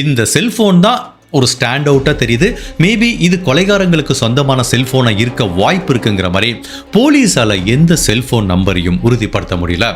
Speaker 1: இந்த செல்போன் தான் ஒரு ஸ்டாண்ட் அவுட்டா தெரியுது. மேபி இது கொலைகாரங்களுக்கு சொந்தமான செல்போனா இருக்க வாய்ப்பு இருக்குங்கிற மாதிரி போலீஸால எந்த செல்போன் நம்பரையும் உறுதிப்படுத்த முடியல.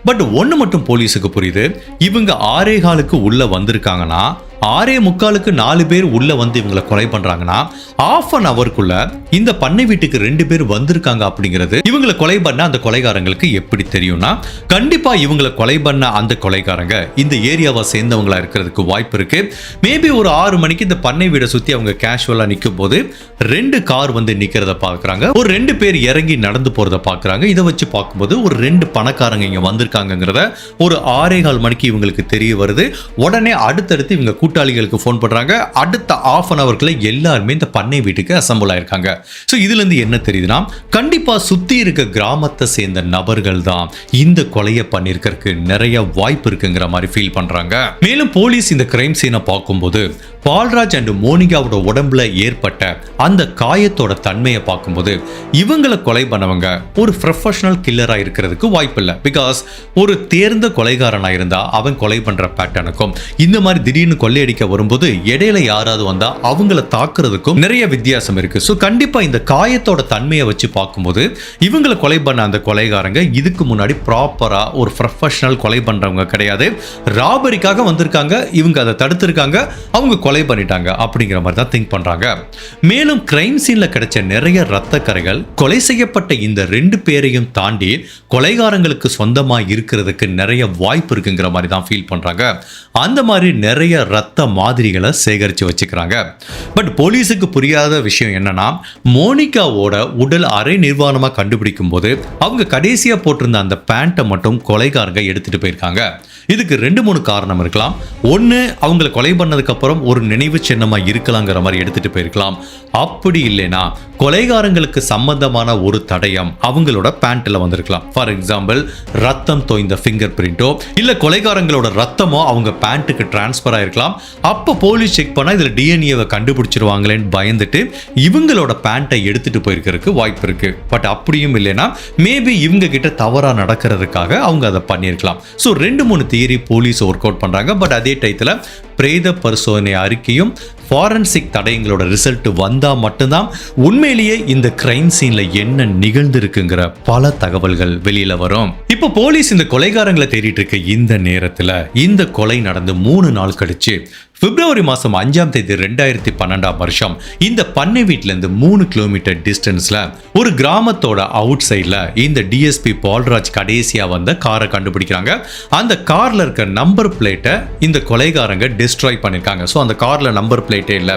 Speaker 1: பட் ஒன்னு மட்டும் போலீஸுக்கு புரியுது, இவங்க 6:15 உள்ள வந்திருக்காங்கன்னா 6:45 4 பேர் உள்ள வந்து இவங்களை கொலை பண்றாங்கன்னா ½ an hourக்குள்ள இந்த பண்ணை வீட்டுக்கு 2 பேர் வந்திருக்காங்க அப்படிங்கிறது இவங்களை கொலை பண்ண அந்த கொலைகாரங்களுக்கு எப்படி தெரியும்னா, கண்டிப்பா இவங்களை கொலை பண்ண அந்த கொலைகாரங்க இந்த ஏரியாவை சேர்ந்தவங்களா இருக்கிறதுக்கு வாய்ப்பு இருக்கு. மேபி ஒரு 6 மணிக்கு இந்த பண்ணை வீடை சுத்தி அவங்க கேஷுவலா நிற்கும் போது 2 கார் வந்து நிக்கிறத பாக்குறாங்க. ஒரு 2 பேர் இறங்கி நடந்து போறத பாக்குறாங்க. இதை வச்சு பார்க்கும்போது ஒரு 2 பணக்காரங்க இங்க வந்திருக்காங்கிறத ஒரு 6:15 மணிக்கு இவங்களுக்கு தெரிய வருது. உடனே அடுத்தடுத்து இவங்க கூட்டாளிகளுக்கு ஃபோன் பண்றாங்க. அடுத்த ½ an hourக்குள்ள எல்லாருமே இந்த பண்ணை வீட்டுக்கு அசம்பிள் ஆயிருக்காங்க. ஸோ இதுல இருந்து என்ன தெரியுதுன்னா, கண்டிப்பா சுத்தி இருக்க கிராமத்தை சேர்ந்த நபர்கள் தான் இந்த கொலையை பண்ணிருக்கிறதுக்கு நிறைய வாய்ப்பு இருக்குங்கிற மாதிரி ஃபீல் பண்றாங்க. மேலும் போலீஸ் இந்த கிரைம் சீனை பார்க்கும்போது பால்ராஜ் அண்ட் மோனிகாவோட உடம்புல ஏற்பட்ட அந்த காயத்தோட தன்மையை பார்க்கும்போது இவங்களை கொலை பண்ணவங்க ஒரு ப்ரொஃபஷனல் கில்லரா இருக்கிறதுக்கு வாய்ப்பு இல்லை. பிகாஸ் ஒரு தேர்ந்த கொலைகாரனா இருந்தா அவன் கொலை பண்ற பேட்டர்னுக்கும் இந்த மாதிரி திடீர்னு கொள்ளையடிக்க வரும்போது இடையில யாராவது வந்தா அவங்கள தாக்குறதுக்கும் நிறைய வித்தியாசம் இருக்கு. ஸோ கண்டிப்பா இந்த காயத்தோட தன்மையை வச்சு பார்க்கும்போது இவங்களை கொலை பண்ண அந்த கொலைகாரங்க இதுக்கு முன்னாடி ப்ராப்பரா ஒரு ப்ரொஃபஷனல் கொலை பண்றவங்க கிடையாது. ராபரிக்காக வந்திருக்காங்க, இவங்க அதை தடுத்திருக்காங்க, அவங்க கொலை பண்ணிட்டாங்க அப்படிங்கிற மாதிரி தான் திங்க் பண்றாங்க. மேலும் கிரைம் சீன்ல கிடைச்ச நிறைய ரத்த கரைகள் கொலை செய்யப்பட்ட இந்த 2 பேரையும் தாண்டி கொலைகாரங்களுக்கு சொந்தமா இருக்கிறதுக்கு நிறைய வாய்ப்பு இருக்குங்கிற மாதிரி தான் ஃபீல் பண்றாங்க. அந்த மாதிரி நிறைய ரத்த மாதிரிகளை சேகரித்து வச்சுக்கிறாங்க. பட் போலீஸுக்கு புரியாத விஷயம் என்னன்னா, மோனிகாவோட உடல் அரை நிர்வாணமாக கண்டுபிடிக்கும் போது அவங்க கடைசியாக போட்டிருந்த அந்த பேண்ட்டை மட்டும் கொலைகாரங்க எடுத்துட்டு போயிருக்காங்க. இதுக்கு 2-3 காரணம் இருக்கலாம். ஒன்று, அவங்களை கொலை பண்ணதுக்கு அப்புறம் ஒரு நினைவு சின்னமாக இருக்கலாங்கிற மாதிரி எடுத்துட்டு போயிருக்கலாம். அப்படி இல்லைனா கொலைகாரங்களுக்கு சம்பந்தமான ஒரு தடயம் அவங்களோட பேண்ட்ல வந்திருக்கலாம். ஃபார் எக்ஸாம்பிள், ரத்தம் தோய்ந்த ஃபிங்கர் பிரிண்டோ இல்ல கொலைகாரங்களோட ரத்தமோ அவங்க பேண்ட்டுக்கு டிரான்ஸ்பர் ஆயிருக்கலாம். அப்ப போலீஸ் செக் பண்ணா இதுல டிஎன்ஏவை கண்டுபிடிச்சிருவாங்களேன்னு பயந்துட்டு இவங்களோட பேண்ட்டை எடுத்துட்டு போயிருக்கிறதுக்கு வாய்ப்பு இருக்கு. பட் அப்படியும் இல்லைன்னா மேபி இவங்க கிட்ட தவறா நடக்கிறதுக்காக அவங்க அதை பண்ணியிருக்கலாம். So 2-3 theory police work out பண்றாங்க. பட் அதே டயத்துல பிரேத பரிசோதனை அறிக்கையும் ஃபாரன்சிக் தடயங்களோட ரிசல்ட் வந்தா மட்டும்தான் உண்மையிலேயே இந்த கிரைம் சீன்ல என்ன நிகழ்ந்திருக்குங்கிற பல தகவல்கள் வெளியில வரும். இப்போ போலீஸ் இந்த கொலைகாரங்களை தேடிட்டு இருக்க இந்த நேரத்துல இந்த கொலை நடந்து 3 நாள் கழிச்சு பிப்ரவரி மாதம் 5ஆம் தேதி 2012ஆம் வருஷம் இந்த பண்ணை வீட்டில இருந்து 3 கிலோமீட்டர் டிஸ்டன்ஸ்ல ஒரு கிராமத்தோட அவுட் சைட்ல இந்த டிஎஸ்பி பால்ராஜ் கடைசியா வந்த காரை கண்டுபிடிக்கிறாங்க. அந்த கார்ல இருக்க நம்பர் பிளேட்டை இந்த கொலைகாரங்க டிஸ்ட்ராய் பண்ணிருக்காங்க. ஸோ அந்த கார்ல நம்பர் பிளேட்டே இல்லை.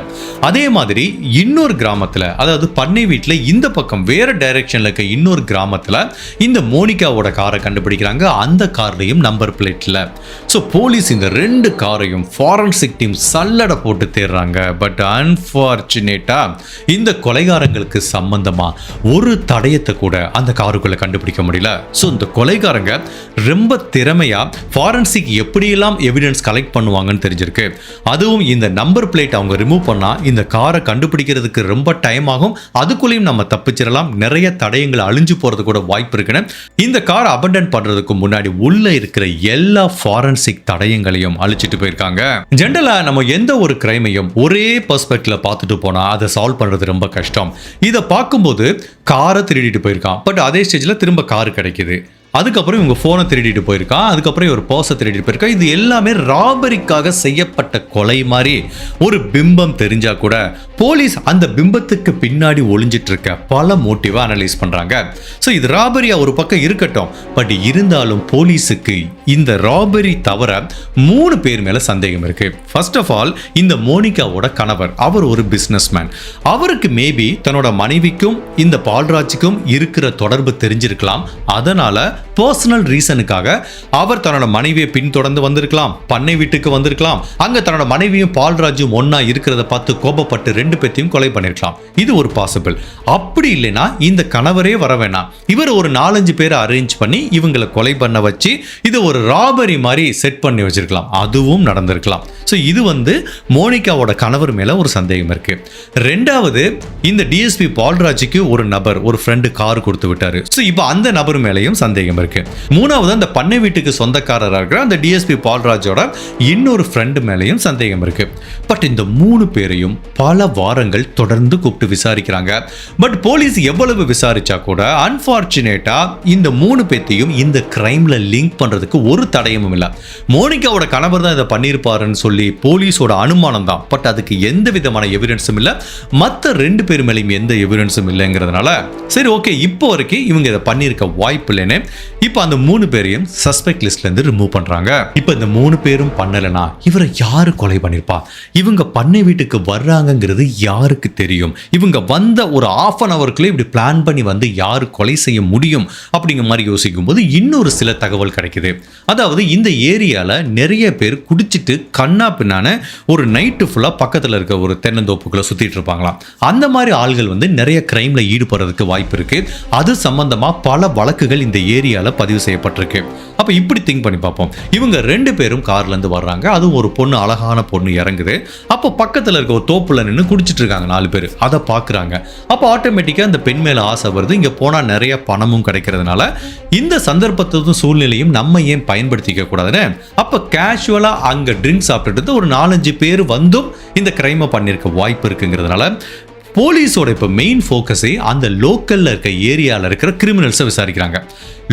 Speaker 1: அதே மாதிரி இன்னொரு கிராமத்துல, அதாவது பண்ணை வீட்டில் இந்த பக்கம் வேற டைரக்ஷன்ல இருக்க இன்னொரு கிராமத்துல இந்த மோனிகாவோட காரை கண்டுபிடிக்கிறாங்க. அந்த கார்லயும் நம்பர் பிளேட் இல்லை. ஸோ போலீஸ் இந்த 2 காரையும் ஃபாரன்சிக் டீம் சல்லடை போட்டு தேடுறாங்க. பட் அன்பார்ச்சுனேட்டா இந்த கொலைகாரங்களுக்கு சம்பந்தமா ஒரு தடயத்தை கூட அந்த காருக்குள்ள கண்டுபிடிக்க முடியல. ஸோ இந்த கொலைகாரங்க ரொம்ப திறமையா ஃபாரன்சிக் எப்படியெல்லாம் எவிடன்ஸ் கலெக்ட் பண்ணுவாங்கன்னு தெரிஞ்சிருக்கு. அதுவும் இந்த நம்பர் பிளேட் அவங்க ரிமூவ் பண்ணா இந்த காரை கண்டுபிடிக்கிறதுக்கு ரொம்ப டைம் ஆகும். அதுக்குள்ளேயும் நம்ம தப்பிச்சிடலாம். நிறைய தடயங்கள் அழிஞ்சு போறது கூட வாய்ப்பு இருக்குன்னு இந்த காரை அபண்டன் பண்றதுக்கு முன்னாடி உள்ள இருக்கிற எல்லா ஃபாரன்சிக் தடயங்களையும் அழிச்சிட்டு போயிருக்காங்க. ஜெனரலா நம்ம எந்த ஒரு கிரைமையும் ஒரே பெர்ஸ்பெக்டிவ்ல பார்த்துட்டு போனா அதை சால்வ் பண்றது ரொம்ப கஷ்டம். இதை பார்க்கும்போது காரை திருடிட்டு போயிருக்கான், பட் அதே ஸ்டேஜ்ல திரும்ப கார் கிடைக்குது. அதுக்கப்புறம் இவங்க போனை திருடிட்டு போயிருக்கான், அதுக்கப்புறம் ஒரு பர்ஸை திருடிட்டு போயிருக்கான். இது எல்லாமே ராபரிக்காக செய்யப்பட்ட கொலை மாதிரி ஒரு பிம்பம் தெரிஞ்சா கூட போலீஸ் அந்த பிம்பத்துக்கு பின்னாடி ஒளிஞ்சிட்டு இருக்க பல மோட்டிவா அனலைஸ் பண்றாங்க. ஸோ இது ராபரியா ஒரு பக்கம் இருக்கட்டும், பட் இருந்தாலும் போலீஸுக்கு இந்த ராபரி தவிர 3 பேர் மேல சந்தேகம் இருக்கு. ஃபர்ஸ்ட் ஆஃப் ஆல், இந்த மோனிகாவோட கணவர், அவர் ஒரு பிசினஸ் மேன். அவருக்கு மேபி தன்னோட மனைவிக்கும் இந்த பால்ராஜுக்கும் இருக்கிற தொடர்பு தெரிஞ்சிருக்கலாம். அதனால பர்சனல் ரீசனுக்காக அவர் தன்னோட மனைவியை பின்தொடர்ந்து வந்திருக்கலாம், பண்ணை வீட்டுக்கு வந்திருக்கலாம், அங்க தன்னோட மனைவியும் பால்ராஜும் ஒன்னா இருக்கிறத பார்த்து கோபப்பட்டு 2 பேத்தையும் கொலை பண்ணிருக்கலாம். இது ஒரு பாசிபிள். அப்படி இல்லைன்னா இந்த கணவரே வர வேணாம், இவர் ஒரு 4-5 பேரை அரேஞ்ச் பண்ணி இவங்களை கொலை பண்ண வச்சு இது ஒரு ராபரி மாதிரி செட் பண்ணி வச்சிருக்கலாம். அதுவும் நடந்திருக்கலாம். ஸோ இது மோனிகாவோட கணவர் மேல ஒரு சந்தேகம் இருக்கு. ரெண்டாவது, இந்த டிஎஸ்பி பால்ராஜுக்கு ஒரு நபர், ஒரு ஃப்ரெண்டு கார் கொடுத்து விட்டாரு. ஸோ இப்போ அந்த நபர் மேலேயும் சந்தேகம் இருக்கு. மூணாவது, அந்த பண்ணை வீட்டுக்கு சொந்தக்காரராக இருக்கிற அந்த டிஎஸ்பி பால்ராஜோட இன்னொரு ஃப்ரெண்டு மேலேயும் சந்தேகம் இருக்கு. பட் இந்த 3 பேரையும் பல வாரங்கள் தொடர்ந்து கூப்பிட்டு விசாரிக்கிறாங்க. பட் போலீஸ் எவ்வளவு விசாரிச்சா கூட அன்பார்ச்சுனேட்டா இந்த 3 பேத்தையும் இந்த கிரைம்ல லிங்க் பண்றதுக்கு ஒரு தடயமும் இல்லை. மோனிகாவோட கணவர் தான் இதை பண்ணியிருப்பாருன்னு சொல்லி போலீஸோட அனுமானம் தான். பட் அதுக்கு எந்த விதமான எவிடன்ஸும் இல்லை. மற்ற 2 பேர் மேலேயும் எந்த எவிடன்ஸும் இல்லைங்கிறதுனால சரி ஓகே, இப்போ வரைக்கும் இவங்க இதை பண்ணியிருக்க வாய்ப்பு இல்லைன்னு இப்போ அந்த 3 பேரையும் சஸ்பெக்ட் லிஸ்ட்ல இருந்து ரிமூவ் பண்றாங்க. இப்போ இந்த 3 பேரும் பண்ணலனா இவரை யாரு கொலை பண்ணிருப்பா? இவங்க பண்ணை வீட்டுக்கு வர்றாங்கிறது யாருக்கு தெரியும்? இவங்க வந்த ஒரு ½ an hourக்குள்ள இப்படி பிளான் பண்ணி யாரு கொலை செய்ய முடியும் அப்படிங்கிற மாதிரி யோசிக்கும் போது இன்னொரு சில தகவல் கிடைக்குது. அதாவது இந்த ஏரியால நிறைய பேர் குடிச்சிட்டு கண்ணா பின்னான ஒரு நைட்டு ஃபுல்லா பக்கத்துல இருக்க ஒரு தென்னந்தோப்புக்குள்ள சுத்திட்டு இருப்பாங்களாம். அந்த மாதிரி ஆள்கள் நிறைய கிரைம்ல ஈடுபடுறதுக்கு வாய்ப்பு இருக்கு. அது சம்பந்தமா பல வழக்குகள் இந்த ஏரியால பதிவு செய்யப்பட்டிருக்கு. அப்ப இப்படி திங்க் பண்ணி பார்ப்போம். இவங்க 2 பேரும் கார்ல இருந்து வர்றாங்க. அதுவும் ஒரு பொண்ணு, அழகான பொண்ணு இறங்குது. அப்போ பக்கத்துல இருக்க ஒரு தோப்புல நின்று குடிச்சிட்டு இருக்காங்க 4 பேர். அதை பாக்குறாங்க. அப்போ ஆட்டோமேட்டிக்கா அந்த பெண் மேல ஆசை வருது. இங்க போனா நிறைய பணமும் கிடைக்கிறதுனால இந்த சந்தர்ப்பத்தும் சூழ்நிலையும் நம்ம ஏன் பயன்படுத்திக்க கூடாதுன்னு அப்ப கேஷுவலா அங்க ட்ரிங்க் சாப்பிட்டு ஒரு 4-5 பேர் இந்த கிரைமை பண்ணிருக்க வாய்ப்பு இருக்குங்கிறதுனால போலீஸோட இப்ப மெயின் ஃபோக்கஸே அந்த லோக்கல்ல இருக்க ஏரியால இருக்கிற கிரிமினல்ஸை விசாரிக்கிறாங்க.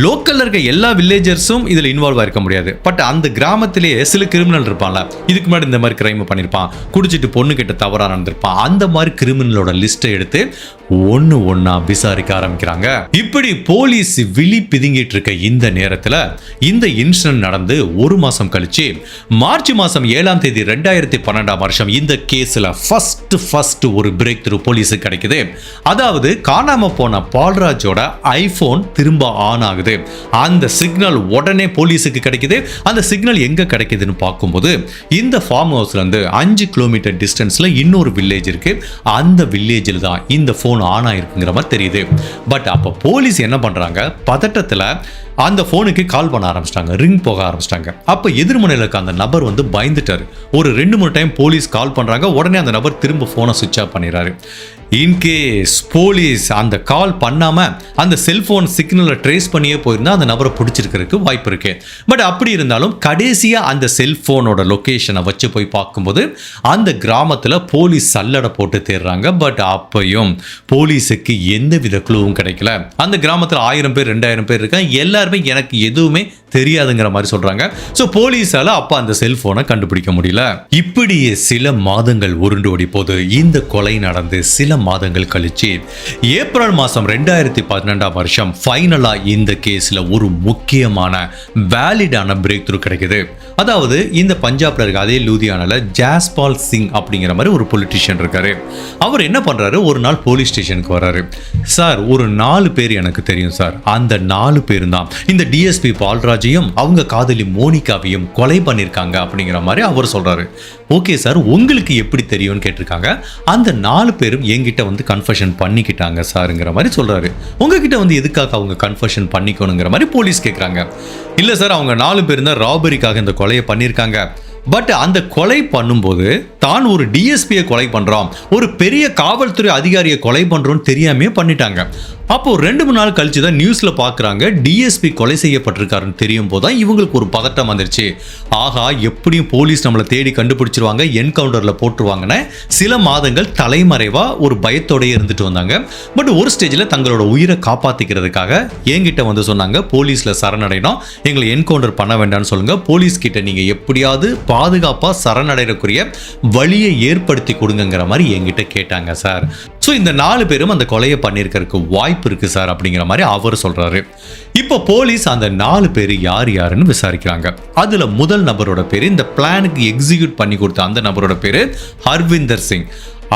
Speaker 1: லோக்கல்ல இருக்க எல்லா வில்லேஜர்ஸும் இதுல இன்வால்வ் ஆயிருக்க முடியாது. பட் அந்த கிராமத்திலேயே சில கிரிமினல் இருப்பான்ல, இதுக்கு முன்னாடி இந்த மாதிரி கிரைம் பண்ணிருப்பான், குடிச்சிட்டு பொண்ணு கிட்ட தவறா நடந்திருப்பான், அந்த மாதிரி கிரிமினலோட லிஸ்ட்டை எடுத்து ஒன்னா விசாரிக்க ஆரம்பிக்கிறாங்க. இப்படி போலீஸ் விழி பிதுங்கிட்டு இருக்க இந்த நேரத்துல இந்த இன்சிடென்ட் நடந்து 1 மாசம் கழிச்சு மார்ச் மாசம் 7ஆம் தேதி 2012ஆம் வருஷம் இந்த கேஸ்ல ஃபர்ஸ்ட் ஒரு பிரேக் த்ரூ போலீஸுக்கு கிடைக்குது. அதாவது காணாம போன பால்ராஜோட ஐபோன் திரும்ப ஆன் ஆகுது. அந்த சிக்னல் உடனே போலீஸுக்கு கிடைக்குது. அந்த சிக்னல் எங்க கிடைக்குதுன்னு பார்க்கும்போது இந்த ஃபார்ம் ஹவுஸ்ல இருந்து 5 கிலோமீட்டர் டிஸ்டன்ஸ்ல இன்னொரு வில்லேஜ் இருக்கு. அந்த வில்லேஜில் தான் இந்த போன் ஆன் ஆயிருக்குங்கிற மாதிரி தெரியுது. பட் அப்ப போலீஸ் என்ன பண்றாங்க, பதட்டத்துல அந்த போனுக்கு கால் பண்ண ஆரம்பிச்சிட்டாங்க, ரிங் போக ஆரம்பிச்சிட்டாங்க. அப்ப எதிர்முனையில் இருக்க அந்த நபர் பயந்துட்டாரு. ஒரு 2-3 டைம் போலீஸ் கால் பண்றாங்க. உடனே அந்த நபர் திரும்ப போனை சுவிட்ச் ஆஃப் பண்ணிடுறாரு. இன்கேஸ் போலீஸ் அந்த கால் பண்ணாம அந்த செல்போன் சிக்னலை ட்ரேஸ் பண்ணியே போயிருந்தா அந்த நபரை பிடிச்சிருக்கிறதுக்கு வாய்ப்பு இருக்கு. பட் அப்படி இருந்தாலும் கடைசியா அந்த செல்போனோட லொகேஷனை வச்சு போய் பார்க்கும்போது அந்த கிராமத்துல போலீஸ் சல்லடை போட்டு தேடுறாங்க. பட் அப்பையும் போலீஸுக்கு எந்த வித க்ளூவும் கிடைக்கல. அந்த கிராமத்துல 1000 பேர் 2000 பேர் இருக்காங்க. எல்லாருமே எனக்கு எதுவுமே தெரியாதுங்கிற மாதிரி சொல்றாங்க. சோ போலீஸால அப்ப அந்த செல்போனை கண்டுபிடிக்க முடியல. இப்படியே சில மாதங்கள் உருண்டு ஓடி போது இந்த கொலை நடந்து சில மாதங்கள் கழிச்சு ஏப்ரல் மாசம் 2012ஆம் வருஷம் ஃபைனலா இந்த கேஸ்ல ஒரு முக்கியமான வேலிடான பிரேக் த்ரூ கிடைக்குது. அதாவது இந்த பஞ்சாப்ல இருக்க அதே லூதியானால ஜாஸ்பால் சிங் அப்படிங்கிற மாதிரி ஒரு பொலிட்டிஷியன் இருக்காரு. அவர் என்ன பண்றாரு, ஒரு நாள் போலீஸ் ஸ்டேஷனுக்கு வர்றாரு. சார், ஒரு 4 பேர் எனக்கு தெரியும் சார். அந்த 4 பேர் தான் இந்த டிஎஸ்பி பால்ராஜையும் அவங்க காதலி மோனிகாவையும் கொலை பண்ணிருக்காங்க அப்படிங்கிற மாதிரி அவர் சொல்றாரு. ஓகே சார், உங்களுக்கு எப்படி தெரியும்னு கேட்டிருக்காங்க. அந்த 4 பேரும் என்கிட்ட கன்ஃபெஷன் பண்ணிக்கிட்டாங்க சாருங்கிற மாதிரி சொல்றாரு. உங்ககிட்ட எதுக்காக அவங்க கன்ஃபெஷன் பண்ணிக்கணுங்கிற மாதிரி போலீஸ் கேட்குறாங்க. இல்ல சார், அவங்க 4 பேர் தான் ராபரிக்காக இந்த கொலையை பண்ணியிருக்காங்க. பட் அந்த கொலை பண்ணும்போது தான் ஒரு டிஎஸ்பியை கொலை பண்றோம், ஒரு பெரிய காவல்துறை அதிகாரியை கொலை பண்றோம்னு தெரியாமே பண்ணிட்டாங்க. அப்போ 2-3 நாள் கழிச்சு தான் நியூஸ்ல பாக்குறாங்க டிஎஸ்பி கொலை செய்யப்பட்டிருக்காருன்னு தெரியும் போதுதான் இவங்களுக்கு ஒரு பதட்டம் வந்துருச்சு. ஆகா, எப்படியும் போலீஸ் நம்மளை தேடி கண்டுபிடிச்சிருவாங்க, என்கவுண்டர்ல போட்டுருவாங்கன்னு சில மாதங்கள் தலைமறைவா ஒரு பயத்தோடய இருந்துட்டு வந்தாங்க. பட் ஒரு ஸ்டேஜ்ல தங்களோட உயிரை காப்பாத்திக்கிறதுக்காக என்கிட்ட சொன்னாங்க, போலீஸ்ல சரணடையணும், எங்களை என்கவுண்டர் பண்ண வேண்டாம்னு சொல்லுங்க, போலீஸ் கிட்ட நீங்க எப்படியாவது பாதுகாப்பா சரணடைறக்குரிய வழியை ஏற்படுத்தி கொடுங்கிற மாதிரி என்கிட்ட கேட்டாங்க சார். ஸோ இந்த 4 பேரும் அந்த கொலையை பண்ணியிருக்கிறதுக்கு வாய்ப்பு இருக்கு சார் அப்படிங்கிற மாதிரி அவர் சொல்றாரு. இப்போ போலீஸ் அந்த 4 பேர் யார் யாருன்னு விசாரிக்கிறாங்க. அதுல முதல் நபரோட பேரு, இந்த பிளானுக்கு எக்ஸிக்யூட் பண்ணி கொடுத்த அந்த நபரோட பேரு ஹர்விந்தர் சிங்.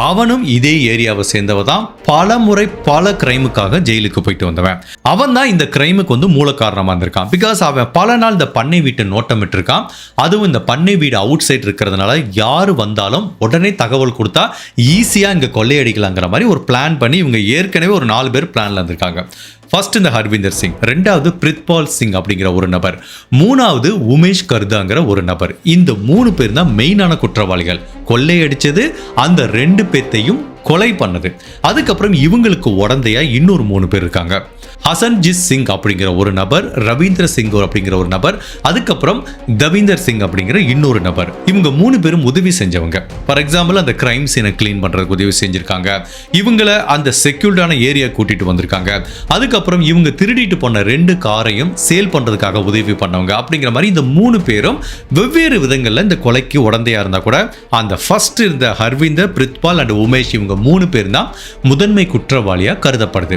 Speaker 1: அவனும் இதே ஏரியாவை சேர்ந்தவ தான், பல முறை பல கிரைமுக்காக ஜெயிலுக்கு போயிட்டு வந்தவன். அவன் தான் இந்த கிரைமுக்கு வந்து மூல காரணமா இருந்திருக்கான். பிகாஸ் அவன் பல நாள் இந்த பண்ணை வீட்டை நோட்டமிட்டு இருக்கான். அதுவும் இந்த பண்ணை வீடு அவுட் சைட் இருக்கிறதுனால யாரு வந்தாலும் உடனே தகவல் கொடுத்தா ஈஸியா இங்க கொள்ளையடிக்கலாங்கிற மாதிரி ஒரு பிளான் பண்ணி இவங்க ஏற்கனவே ஒரு 4 பேர் பிளான்ல இருந்திருக்காங்க. ஃபர்ஸ்ட் இந்த ஹர்விந்தர் சிங், ரெண்டாவது பிரித்பால் சிங் அப்படிங்கிற ஒரு நபர், மூணாவது உமேஷ் கர்தாங்கிற ஒரு நபர். இந்த 3 பேர் தான் மெயினான குற்றவாளிகள். கொள்ளையடிச்சது, அந்த 2 பேத்தையும் கொலை பண்ணது. அதுக்கப்புறம் இவங்களுக்கு உடந்தையா இன்னொரு 3 பேர் இருக்காங்க. ஹசன்ஜித் சிங் அப்படிங்கிற ஒரு நபர், ரவீந்திர சிங் அப்படிங்கிற ஒரு நபர், அதுக்கப்புறம் தவீந்தர் சிங் அப்படிங்கிற இன்னொரு நபர். இவங்க 3 பேரும் உதவி செஞ்சவங்க. ஃபார் எக்ஸாம்பிள் அந்த கிரைம் சீனை கிளீன் பண்றதுக்கு உதவி செஞ்சிருக்காங்க. இவங்களை அந்த செக்யூர்டான ஏரியா கூட்டிட்டு வந்திருக்காங்க. அதுக்கப்புறம் இவங்க திருடிட்டு போன 2 காரையும் சேல் பண்றதுக்காக உதவி பண்ணவங்க. அப்படிங்கிற மாதிரி இந்த 3 பேரும் வெவ்வேறு விதங்கள்ல இந்த கொலைக்கு உடந்தையா இருந்தா கூட அந்த ஃபர்ஸ்ட் இருந்த ஹர்விந்தர், பிரித்பால் அண்ட் உமேஷ் இவங்க 3 பேர் தான் முதன்மை குற்றவாளியா கருதப்படுது.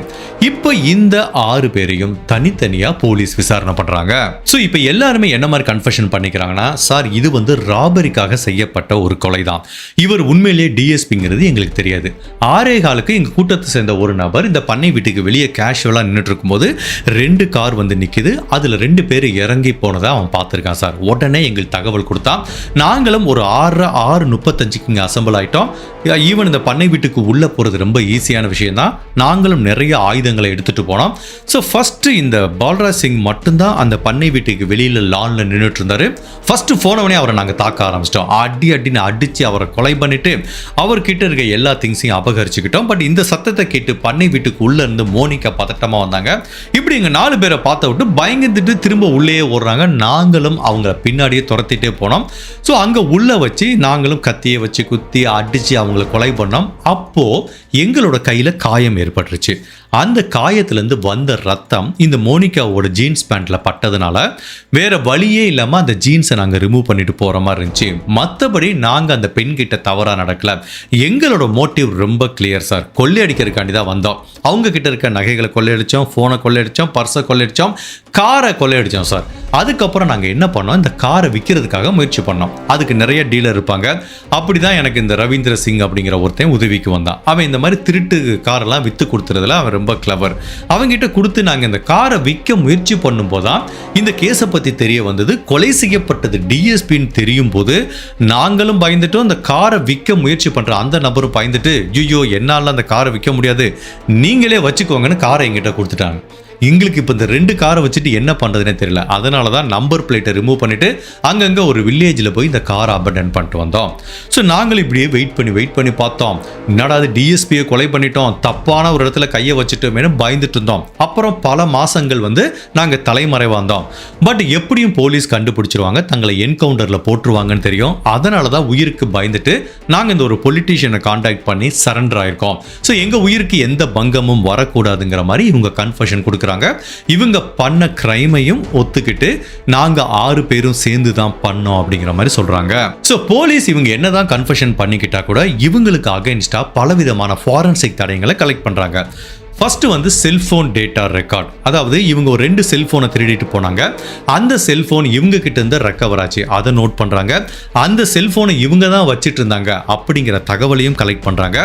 Speaker 1: இப்போ இந்த 6 பேரையும் தனித்தனியா போலீஸ் விசாரணை பண்றாங்க. சோ இப்போ எல்லாருமே என்ன மாதிரி கன்ஃபெஷன் பண்ணிக்கிறாங்கன்னா, சார் இது வந்து ராபரிக்காக செய்யப்பட்ட ஒரு கொலை தான், இவர் உண்மையிலேயே டிஎஸ்பிங்கிறது எங்களுக்கு தெரியாது. 6:15 எங்க கூட்டத்தை சேர்ந்த ஒரு நபர் இந்த பண்ணை வீட்டுக்கு வெளியே கேஷுவலா நின்றுட்டு இருக்கும்போது 2 கார் வந்து நிக்குது. அதுல 2 பேர் இறங்கி போனதை அவன் பார்த்திருக்கான் சார். உடனே எங்களுக்கு தகவல் கொடுத்தான். நாங்களும் ஒரு 6:35 இங்க அசம்பிள் ஆயிட்டோம். ஈவன் இந்த பண்ணை வீட்டுக்கு உள்ள போறது ரொம்ப ஈஸியான விஷயம் தான். நாங்களும் நிறைய ஆயுதங்களை எடுத்துட்டு போனோம். ஸோ ஃபர்ஸ்ட் இந்த பால்ராஜ் சிங் மட்டும்தான் அந்த பண்ணை வீட்டுக்கு வெளியில லான்ல நின்றுட்டு இருந்தாரு. ஃபர்ஸ்ட் போனவனே அவரை நாங்கள் தாக்க ஆரம்பிச்சிட்டோம். அடின்னு அடிச்சு அவரை கொலை பண்ணிட்டு அவர்கிட்ட இருக்க எல்லா திங்ஸையும் அபகரிச்சுக்கிட்டோம். பட் இந்த சத்தத்தை கேட்டு பண்ணை வீட்டுக்கு உள்ள இருந்து மோனிகா பதட்டமா வந்தாங்க. இப்படி எங்க 4 பேரை பார்த்த விட்டு பயந்துட்டு திரும்ப உள்ளே ஓடுறாங்க. நாங்களும் அவங்க பின்னாடியே துரத்திட்டே போனோம். ஸோ அங்க உள்ள வச்சு நாங்களும் கத்தியை வச்சு குத்தி அடிச்சு அவங்களை கொலை பண்ணோம். அப்போ எங்களோட கையில காயம் ஏற்பட்டுருச்சு. அந்த காயத்திலிருந்து வந்த ரத்தம் இந்த மோனிகாவோட ஜீன்ஸ் பேண்ட்ல பட்டதுனால வேற வழியே இல்லாம அந்த ஜீன்ஸை நாங்க ரிமூவ் பண்ணிட்டு போற மாதிரி இருந்துச்சு. மற்றபடி நாங்க அந்த பெண் கிட்ட தவறா நடக்கல. எங்களோட மோட்டிவ் ரொம்ப கிளியர் சார். கொள்ளையடிக்கிறதுக்காண்டி தான் வந்தோம். அவங்க கிட்ட இருக்க நகைகளை கொள்ளையடிச்சோம், போனை கொள்ளையடிச்சோம், பர்ஸை கொள்ளையடிச்சோம், காரை கொள்ளையடிச்சோம் சார். அதுக்கப்புறம் நாங்க என்ன பண்ணோம், இந்த காரை விற்கிறதுக்காக முயற்சி பண்ணோம். அதுக்கு நிறைய டீலர் இருப்பாங்க. அப்படிதான் எனக்கு இந்த ரவீந்திர சிங் அப்படிங்கிற ஒருத்தன் உதவிக்கு வந்தான். அவன் இந்த மாதிரி திருட்டு காரெல்லாம் வித்து கொடுத்துறதுல அவன் ரொம்ப கிளவர். அவங்கிட்ட கொடுத்து நாங்கள் இந்த காரை விற்க முயற்சி பண்ணும் போதுதான் இந்த கேஸை பற்றி தெரிய வந்தது. கொலை செய்யப்பட்டது டிஎஸ்பின்னு தெரியும் போது நாங்களும் பயந்துட்டோம். அந்த காரை விற்க முயற்சி பண்ற அந்த நபரும் பயந்துட்டு, ஐயோ என்னால அந்த காரை விற்க முடியாது, நீங்களே வச்சுக்கோங்கன்னு காரை எங்கிட்ட கொடுத்துட்டாங்க. எங்களுக்கு இப்போ இந்த 2 காரை வச்சுட்டு என்ன பண்ணுறதுனே தெரியல. அதனால தான் நம்பர் பிளேட்டை ரிமூவ் பண்ணிட்டு அங்கங்கே ஒரு வில்லேஜில் போய் இந்த காரை அபண்டன் பண்ணிட்டு வந்தோம். ஸோ நாங்களும் இப்படியே வெயிட் பண்ணி பார்த்தோம். என்னடா அது டிஎஸ்பியை கொலை பண்ணிட்டோம், தப்பான ஒரு இடத்துல கையை வச்சுட்டோமேனு பயந்துட்டு இருந்தோம். அப்புறம் பல மாசங்கள் வந்து நாங்கள் தலைமறைவா வந்தோம். பட் எப்படியும் போலீஸ் கண்டுபிடிச்சிருவாங்க, தங்களை என்கவுண்டரில் போட்டுருவாங்கன்னு தெரியும். அதனால தான் உயிருக்கு பயந்துட்டு நாங்கள் இந்த ஒரு பொலிட்டீஷியனை கான்டாக்ட் பண்ணி சரண்டர் ஆயிருக்கோம். ஸோ எங்கள் உயிருக்கு எந்த பங்கமும் வரக்கூடாதுங்கிற மாதிரி இவங்க கன்ஃபெஷன் கொடுக்குறாங்க. இவங்க பண்ண கிரைமையும் ஒத்துக்கிட்டு நாங்க 6 பேரும் சேர்ந்து தான் பண்ணோம் அப்படிங்கிற மாதிரி சொல்றாங்க. சோ போலீஸ் இவங்க என்னதான் கன்ஃபெஷன் பண்ணிக்கிட்டா கூட இவங்களுக்கு அகைன்ஸ்டா பலவிதமான ஃபாரன்சிக் தடயங்களை கலெக்ட் பண்றாங்க. ஃபர்ஸ்ட் வந்து செல்போன் டேட்டா ரெக்கார்ட். அதாவது இவங்க ஒரு 2 செல்போனை திருடிட்டு போனாங்க. அந்த செல்போன் இவங்க கிட்ட இருந்து ரெக்கவர் ஆச்சு, அதை நோட் பண்றாங்க. அந்த செல்போனை இவங்க தான் வச்சிட்டு இருந்தாங்க அப்படிங்கிற தகவலையும் கலெக்ட் பண்றாங்க.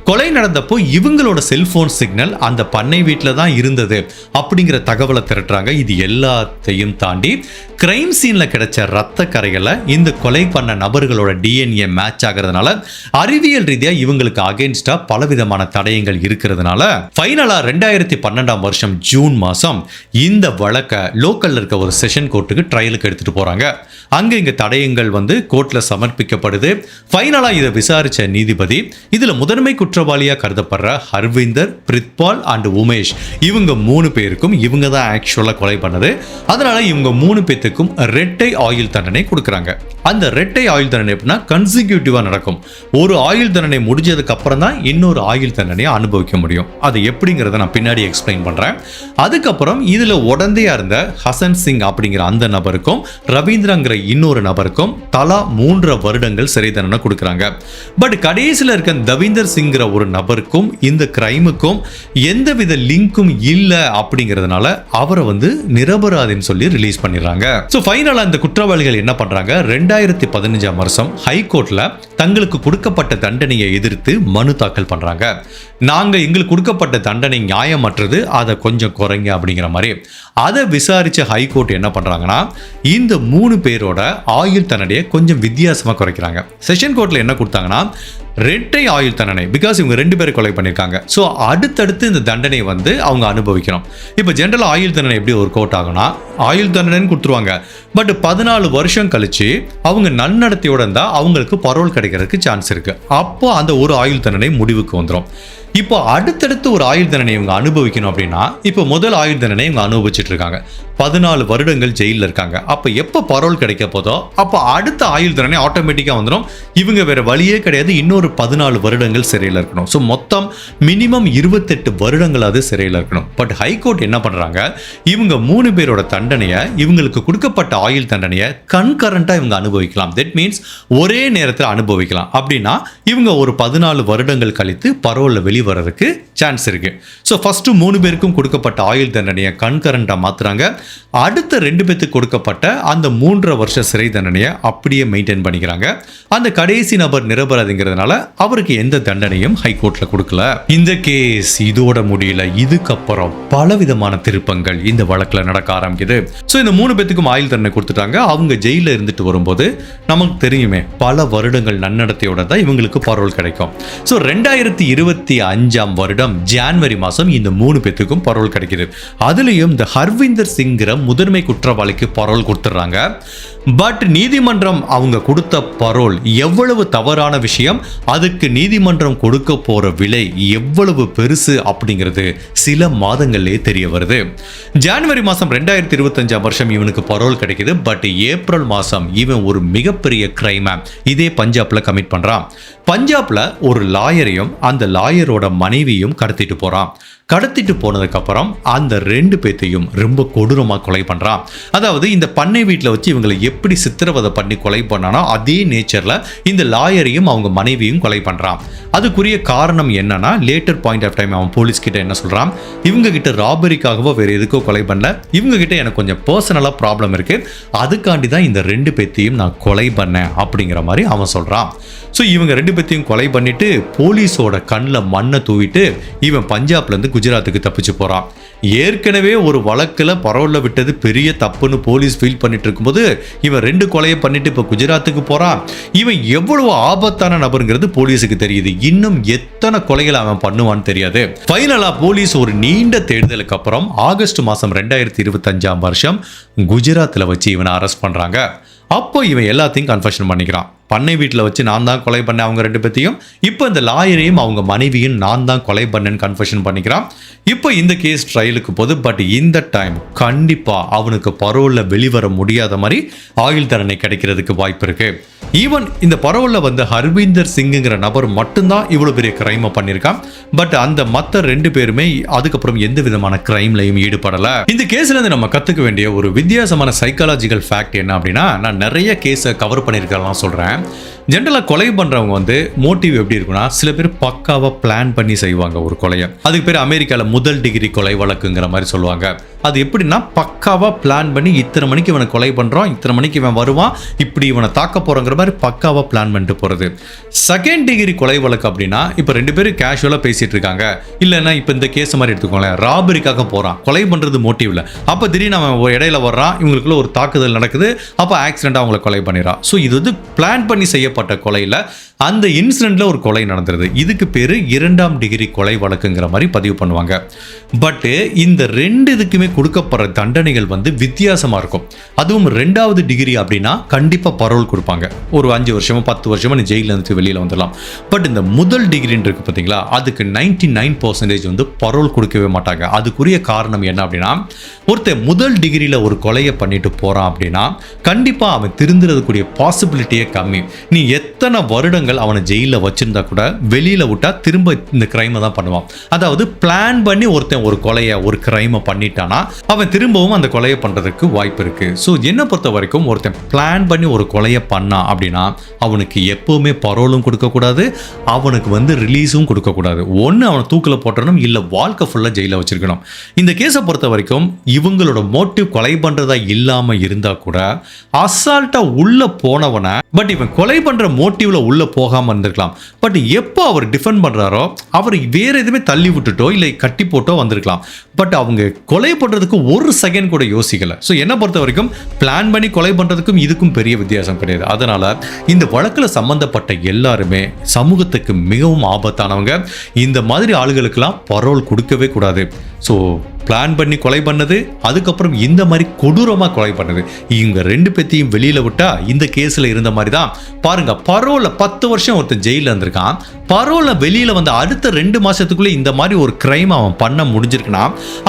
Speaker 1: கொலை நடந்தப்போ இவங்களோட செல்போன் சிக்னல் அந்த பண்ணை வீட்டில் தான் இருந்தது அப்படிங்கிற தகவலை திரட்டுறாங்க. இது எல்லாத்தையும் தாண்டி கிரைம் சீன்ல கிடைச்ச ரத்த கரைகளை இந்த கொலை பண்ண நபர்களோட டிஎன்ஏ மேட்ச் ஆகிறதுனால அறிவியல் ரீதியா இவங்களுக்கு அகைன்ஸ்டா பலவிதமான தடயங்கள் இருக்கிறதுனால ஃபைனலா 2012 ஜூன் மாசம் இந்த வழக்கை லோக்கல்ல இருக்க ஒரு செஷன் கோர்ட்டுக்கு ட்ரையலுக்கு எடுத்துட்டு போறாங்க. அங்க இங்க தடயங்கள் வந்து கோர்ட்ல சமர்ப்பிக்கப்படுது. ஃபைனலா இதை விசாரிச்ச நீதிபதி இதுல முதன்மை குற்றவாளியா கருதப்படுற ஹர்விந்தர், பிரித்பால் அண்ட் உமேஷ் இவங்க 3 பேருக்கும் இவங்க தான் ஆக்சுவலா கொலை பண்ணது. அதனால இவங்க 3 பேத்துக்கும் ரெட்டை ஆயுள் தண்டனை கொடுக்குறாங்க. அந்த ரெட்டை ஆயுள் தண்டனை எப்படின்னா கன்சிக்யூட்டிவா நடக்கும். ஒரு ஆயுள் தண்டனை முடிஞ்சதுக்கு அப்புறம் தான் இன்னொரு ஆயுள் தண்டனையை அனுபவிக்க முடியும். அது எப்படிங்கிறத நான் பின்னாடி எக்ஸ்பிளைன் பண்றேன். அதுக்கப்புறம் இதுல உடந்தையா இருந்த ஹசன் சிங் அப்படிங்கிற அந்த நபருக்கும் ரவீந்திரங்கிற இன்னொரு நபருக்கும் தலா 3 வருடங்கள் சிறை தண்டனை கொடுக்குறாங்க. பட் கடைசியில் இருக்க தவீந்தர் சிங்கிற ஒரு நபருக்கும் இந்த கிரைமுக்கும் எந்தவித லிங்கும் இல்ல அப்படிங்கிறதுனால அவரை வந்து நிரபராதின்னு சொல்லி ரிலீஸ் பண்ணிடுறாங்க. ஸோ ஃபைனலா இந்த குற்றவாளிகள் என்ன பண்றாங்க, 2015 வருஷம் ஹைகோர்ட்ல தங்களுக்கு கொடுக்கப்பட்ட தண்டனையை எதிர்த்து மனு தாக்கல் பண்றாங்க. நாங்க எங்களுக்கு கொடுக்கப்பட்ட தண்டனை நியாயமற்றது, அதை கொஞ்சம் குறைங்க அப்படிங்கிற மாதிரி. அதை விசாரிச்ச ஹைகோர்ட் என்ன பண்றாங்கன்னா, இந்த 3 பேரோட ஆயுள் தண்டனையை கொஞ்சம் வித்தியாசமா குறைக்கிறாங்க. செஷன் கோர்ட்ல என்ன கொடுத்தாங்கன்னா, 2 ஆயுள் தண்டனை, பிகாஸ் இவங்க 2 பேரை கொலை பண்ணியிருக்காங்க. ஸோ அடுத்தடுத்து இந்த தண்டனை வந்து அவங்க அனுபவிக்கணும். இப்போ ஜென்ரல் ஆயுள் தண்டனை எப்படி ஒர்க் அவுட் ஆகும்னா, ஆயுள் தண்டனைன்னு கொடுத்துருவாங்க. பட் 14 வருஷம் கழிச்சு அவங்க நன்னடத்தையோட இருந்தால் அவங்களுக்கு பரோல் கிடைக்கிறதுக்கு சான்ஸ் இருக்கு. அப்போ அந்த ஒரு ஆயுள் தண்டனை முடிவுக்கு வந்துடும். இப்போ அடுத்தடுத்து ஒரு ஆயுள் தண்டனை இவங்க அனுபவிக்கணும் அப்படின்னா, இப்போ முதல் ஆயுள் தண்டனை இவங்க அனுபவிச்சுட்டு இருக்காங்க. 14 வருடங்கள் ஜெயிலில் இருக்காங்க. அப்போ எப்போ பரோல் கிடைக்க போதோ அப்போ அடுத்த ஆயுள் தண்டனை ஆட்டோமேட்டிக்காக வந்துடும். இவங்க வேற வழியே கிடையாது, இன்னொரு 14 வருடங்கள் சிறையில் இருக்கணும். ஸோ மொத்தம் மினிமம் 28 வருடங்களாவது சிறையில் இருக்கணும். பட் ஹைகோர்ட் என்ன பண்ணுறாங்க, இவங்க 3 பேரோட தண்டனையை, இவங்களுக்கு கொடுக்கப்பட்ட ஆயுள் தண்டனையை கன்கரண்டாக இவங்க அனுபவிக்கலாம். தட் மீன்ஸ் ஒரே நேரத்தில் அனுபவிக்கலாம். அப்படின்னா இவங்க ஒரு 14 வருடங்கள் கழித்து பரோலில் வெளிவரதுக்கு சான்ஸ் இருக்கு. ஸோ ஃபர்ஸ்ட் 3 பேருக்கும் கொடுக்கப்பட்ட ஆயுள் தண்டனையை கன்கரண்டா மாத்துறாங்க. அடுத்த 2 பேருக்கு கொடுக்கப்பட்ட அந்த 3.5 வருஷ சிறை தண்டனையை அப்படியே மெயின்டைன் பண்ணிக்கிறாங்க. அந்த கடைசி நபர் நிரபராதிங்கிறதுனால அவருக்கு எந்த தண்டனையும் ஹைகோர்ட்ல கொடுக்கல. இந்த கேஸ் இதோட முடியல. இதுக்கப்புறம் பலவிதமான திருப்பங்கள் இந்த வழக்குல நடக்க ஆரம்பிக்குது. ஸோ இந்த 3 பேத்துக்கும் ஆயுள் தண்டனை கொடுத்துட்டாங்க. அவங்க ஜெயில இருந்துட்டு வரும்போது நமக்கு தெரியுமே, பல வருடங்கள் நன்னடத்தையோட தான் இவங்களுக்கு பரோல் கிடைக்கும். ஸோ 2025 வருடம் ஜனவரி மாதம் இந்த 3 பேத்துக்கும் பரோல் கிடைக்குது. அதுலயும் இந்த ஹர்விந்தர் சிங்கிற முதன்மை குற்றவாளிக்கு பரோல் கொடுத்துறாங்க. பட் நீதிமன்றம் அவங்க கொடுத்த பரோல் எவ்வளவு தவறான விஷயம், அதுக்கு நீதிமன்றம் கொடுக்க போற விலை எவ்வளவு பெருசு அப்படிங்கிறது சில மாதங்களே தெரிய வருது. ஜனவரி மாதம் 2025 வருஷம் இவனுக்கு பரோல் கிடைக்குது. பட் ஏப்ரல் மாதம் இவன் ஒரு மிகப்பெரிய கிரைமை இதே பஞ்சாப்ல கமிட் பண்றான். பஞ்சாப்ல ஒரு லாயரையும் அந்த லாயரோட மனைவியும் கடத்திட்டு போறான். கடத்திட்டு போனதுக்கு அப்புறம் அந்த 2 பேத்தையும் ரொம்ப கொடூரமா கொலை பண்றான். அதாவது இந்த பண்ணை வீட்டில் வச்சு இவங்களை எப்படி சித்திரவதை பண்ணி கொலை பண்ணானோ அதே நேச்சர்ல இந்த லாயரையும் அவங்க மனைவியும் கொலை பண்றான். அதுக்குரிய காரணம் என்னன்னா, லேட்டர் பாயிண்ட் ஆஃப் டைம் அவன் போலீஸ் கிட்ட என்ன சொல்றான், இவங்க கிட்ட ராபரிக்காகவோ வேற எதுக்கோ கொலை பண்ணல, இவங்க கிட்ட எனக்கு கொஞ்சம் பர்சனலா ப்ராப்ளம் இருக்கு, அதுக்காண்டி தான் இந்த 2 பேத்தையும் நான் கொலை பண்ணேன் அப்படிங்கிற மாதிரி அவன் சொல்றான். ஸோ இவங்க 2 பேத்தையும் கொலை பண்ணிட்டு போலீஸோட கண்ணில் மண்ணை தூவிட்டு இவன் பஞ்சாப்ல இருந்து குஜராத்துக்கு தப்பிச்சு போறான். ஏற்கனவே ஒரு வழக்கில் பரோல்ல விட்டது பெரிய தப்புன்னு போலீஸ் ஃபீல் பண்ணிட்டு இருக்கும்போது இவன் 2 கொலையை பண்ணிட்டு இப்போ குஜராத்துக்கு போறான். இவன் எவ்வளவு ஆபத்தான நபருங்கிறது போலீஸுக்கு தெரியுது. இன்னும் எத்தனை கொலைகள் அவன் பண்ணுவான்னு தெரியாது. ஃபைனலா போலீஸ் ஒரு நீண்ட தேடுதலுக்கு அப்புறம் ஆகஸ்ட் மாதம் 2025 வருஷம் குஜராத்தில் வச்சு இவனை அரெஸ்ட் பண்றாங்க. அப்போ இவன் எல்லாத்தையும் கன்ஃபெஷன் பண்ணிக்கிறான். பண்ணை வீட்டில் வச்சு நான் தான் கொலை பண்ணேன் அவங்க 2 பேத்தையும், இப்போ இந்த லாயரையும் அவங்க மனைவியும் நான் தான் கொலை பண்ணேன்னு கன்ஃபெஷன் பண்ணிக்கிறான். இப்போ இந்த கேஸ் ட்ரையலுக்கு போது. பட் இந்த டைம் கண்டிப்பா அவனுக்கு பரோல்ல வெளிவர முடியாத மாதிரி ஆயுள் தண்டனை கிடைக்கிறதுக்கு வாய்ப்பு இருக்கு. ஈவன் இந்த பரோல்ல வந்து ஹர்விந்தர் சிங்குங்கிற நபர் மட்டும்தான் இவ்வளவு பெரிய கிரைமை பண்ணியிருக்கான். பட் அந்த மற்ற 2 பேருமே அதுக்கப்புறம் எந்த விதமான கிரைம்லையும் ஈடுபடல. இந்த கேஸ்ல இருந்து நம்ம கத்துக்க வேண்டிய ஒரு வித்தியாசமான சைக்காலஜிக்கல் ஃபேக்ட் என்ன அப்படின்னா, நான் நிறைய கேஸை கவர் பண்ணியிருக்கலாம் சொல்றேன். ஜென்ரலாக கொலை பண்ணுறவங்க வந்து மோட்டிவ் எப்படி இருக்குன்னா, சில பேர் பக்காவாக பிளான் பண்ணி செய்வாங்க ஒரு கொலையை. அதுக்கு பேர் அமெரிக்காவில் முதல் டிகிரி கொலை வழக்குங்கிற மாதிரி சொல்லுவாங்க. அது எப்படின்னா, பக்காவாக பிளான் பண்ணி இத்தனை மணிக்கு இவனை கொலை பண்ணுறோம், இத்தனை மணிக்கு இவன் வருவான், இப்படி இவனை தாக்க போகிறோங்கிற மாதிரி பக்காவாக பிளான் பண்ணிட்டு போகிறது. செகண்ட் டிகிரி கொலை வழக்கு அப்படின்னா, இப்போ 2 பேரும் கேஷுவலாக பேசிகிட்டு இருக்காங்க. இல்லைன்னா இப்போ இந்த கேஸ் மாதிரி எடுத்துக்கோங்களேன், ராபரிக்காக போகிறான், கொலை பண்ணுறது மோட்டிவ் இல்லை. அப்போ திடீர்னு அவன் இடையில வர்றான், இவங்களுக்குள்ள ஒரு தாக்குதல் நடக்குது, அப்போ ஆக்சிடென்ட்டாக அவங்களை கொலை பண்ணிடுறான். ஸோ இது வந்து பிளான் பண்ணி செய்யப்பட்ட கொலையில் அந்த இன்சிடென்ட்ல ஒரு கொலை நடந்துருது. இதுக்கு பேரு 2ஆம் டிகிரி கொலை வழக்குங்கிற மாதிரி பதிவு பண்ணுவாங்க. பட் இந்த 2 இதுக்குமே கொடுக்கப்படுற தண்டனைகள் வந்து வித்தியாசமா இருக்கும். அதுவும் 2வது டிகிரி அப்படின்னா கண்டிப்பா பரோல் கொடுப்பாங்க. ஒரு 5 வருஷமோ 10 வருஷமோ நீ ஜெயில இருந்து வெளியில வந்துடலாம். பட் இந்த முதல் டிகிரின்னு இருக்கு பார்த்தீங்களா, அதுக்கு 99% வந்து பரோல் கொடுக்கவே மாட்டாங்க. அதுக்குரிய காரணம் என்ன அப்படின்னா, ஒருத்தர் முதல் டிகிரியில ஒரு கொலையை பண்ணிட்டு போறான் அப்படின்னா கண்டிப்பா அவன் திருந்துறதுக்குரிய பாசிபிலிட்டியே கம்மி. கம்மி. நீ எத்தனை வருடங்கள் அவனை ஜெயிலில் வச்சிருந்தா கூட வெளியில் விட்டா திரும்ப இந்த கிரைமை தான் பண்ணுவான். அதாவது பிளான் பண்ணி ஒருத்தன் ஒரு கொலையை ஒரு கிரைமை பண்ணிட்டானா அவன் திரும்பவும் அந்த கொலையை பண்ணுறதுக்கு வாய்ப்பு இருக்கு. ஸோ என்னை பொறுத்த வரைக்கும் ஒருத்தன் பிளான் பண்ணி ஒரு கொலையை பண்ணான் அப்படின்னா அவனுக்கு எப்பவுமே பரோலும் கொடுக்கக்கூடாது, அவனுக்கு ரிலீஸும் கொடுக்கக்கூடாது. ஒன்று அவனை தூக்கில் போட்டணும், இல்லை வாழ்க்கை ஃபுல்லாக ஜெயிலில் வச்சிருக்கணும். இந்த கேஸை பொறுத்த வரைக்கும் இவங்களோட மோட்டிவ் கொலை பண்ணுறதா இல்லாமல் இருந்தால் கூட அசால்ட்டாக உள்ளே போனவனை பட் இவன் கொலை பண்ணுற மோட்டிவ்ல உள்ளே போகாமல் இருந்திருக்கலாம். பட் எப்போ அவர் டிஃபெண்ட் பண்ணுறாரோ அவர் வேற எதுவுமே தள்ளி விட்டுட்டோ இல்லை கட்டி போட்டோ வந்திருக்கலாம். பட் அவங்க கொலை பண்ணுறதுக்கு ஒரு செகண்ட் கூட யோசிக்கலை. ஸோ என்னை பொறுத்த வரைக்கும் பிளான் பண்ணி கொலை பண்ணுறதுக்கும் இதுக்கும் பெரிய வித்தியாசம் கிடையாது. அதனால் இந்த வழக்கில் சம்மந்தப்பட்ட எல்லாருமே சமூகத்துக்கு மிகவும் ஆபத்தானவங்க. இந்த மாதிரி ஆளுகளுக்கெல்லாம் பரோல் கொடுக்கவே கூடாது. ஸோ பிளான் பண்ணி கொலை பண்ணது, அதுக்கப்புறம் இந்த மாதிரி கொடூரமாக கொலை பண்ணது, இவங்க ரெண்டு பேத்தையும் வெளியில் விட்டா இந்த கேஸில் இருந்த மாதிரி தான். பாருங்க, பரோலில் 10 வருஷம் ஒருத்தன் ஜெயிலில் இருந்திருக்கான். பரோலில் வெளியில் வந்து அடுத்த 2 மாதத்துக்குள்ளே இந்த மாதிரி ஒரு கிரைம் அவன் பண்ண முடிஞ்சிருக்குன்னா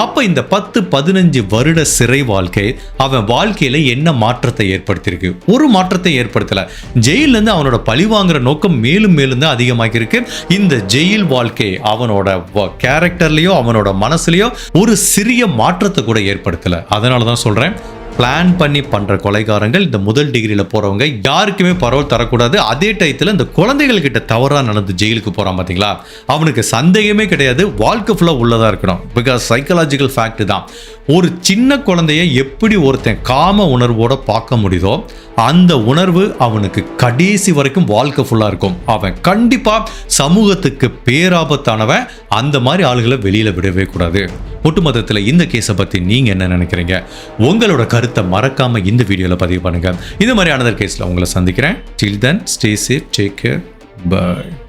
Speaker 1: அப்போ இந்த 10-15 வருட சிறை வாழ்க்கை அவன் வாழ்க்கையில் என்ன மாற்றத்தை ஏற்படுத்தியிருக்கு? ஒரு மாற்றத்தை ஏற்படுத்தலை. ஜெயிலேருந்து அவனோட பழி வாங்குற நோக்கம் மேலும் மேலும் தான் அதிகமாகிருக்கு. இந்த ஜெயில் வாழ்க்கை அவனோட கேரக்டர்லேயோ அவனோட மனசுலையோ ஒரு சிறிய மாற்றத்தை கூட ஏற்படுத்தலை. அதனால தான் சொல்கிறேன், பிளான் பண்ணி பண்ணுற கொலைகாரங்கள் இந்த முதல் டிகிரியில் போகிறவங்க யாருக்குமே பரோல் தரக்கூடாது. அதே டயத்தில் இந்த குழந்தைகள் கிட்ட தவறாக நடந்து ஜெயிலுக்கு போகிறான் பார்த்தீங்களா, அவனுக்கு சந்தேகமே கிடையாது, வாழ்க்கை ஃபுல்லாக உள்ளதாக இருக்கணும். பிகாஸ் சைக்கலாஜிக்கல் ஃபேக்ட் தான். ஒரு சின்ன குழந்தைய எப்படி ஒருத்தன் காம உணர்வோடு பார்க்க முடியுதோ அந்த உணர்வு அவனுக்கு கடைசி வரைக்கும் வாழ்க்கை ஃபுல்லாக இருக்கும். அவன் கண்டிப்பாக சமூகத்துக்கு பேராபத்தானவன். அந்த மாதிரி ஆளுகளை வெளியில் விடவே கூடாது. ஒட்டுமொத்தத்தில் இந்த கேஸை பற்றி நீங்கள் என்ன நினைக்கிறீங்க? உங்களோட கருத்தை மறக்காமல் இந்த வீடியோவில் பதிவு பண்ணுங்கள். இந்த மாதிரி அனதர் கேஸில் உங்களை சந்திக்கிறேன். Till then, stay safe, take care, bye.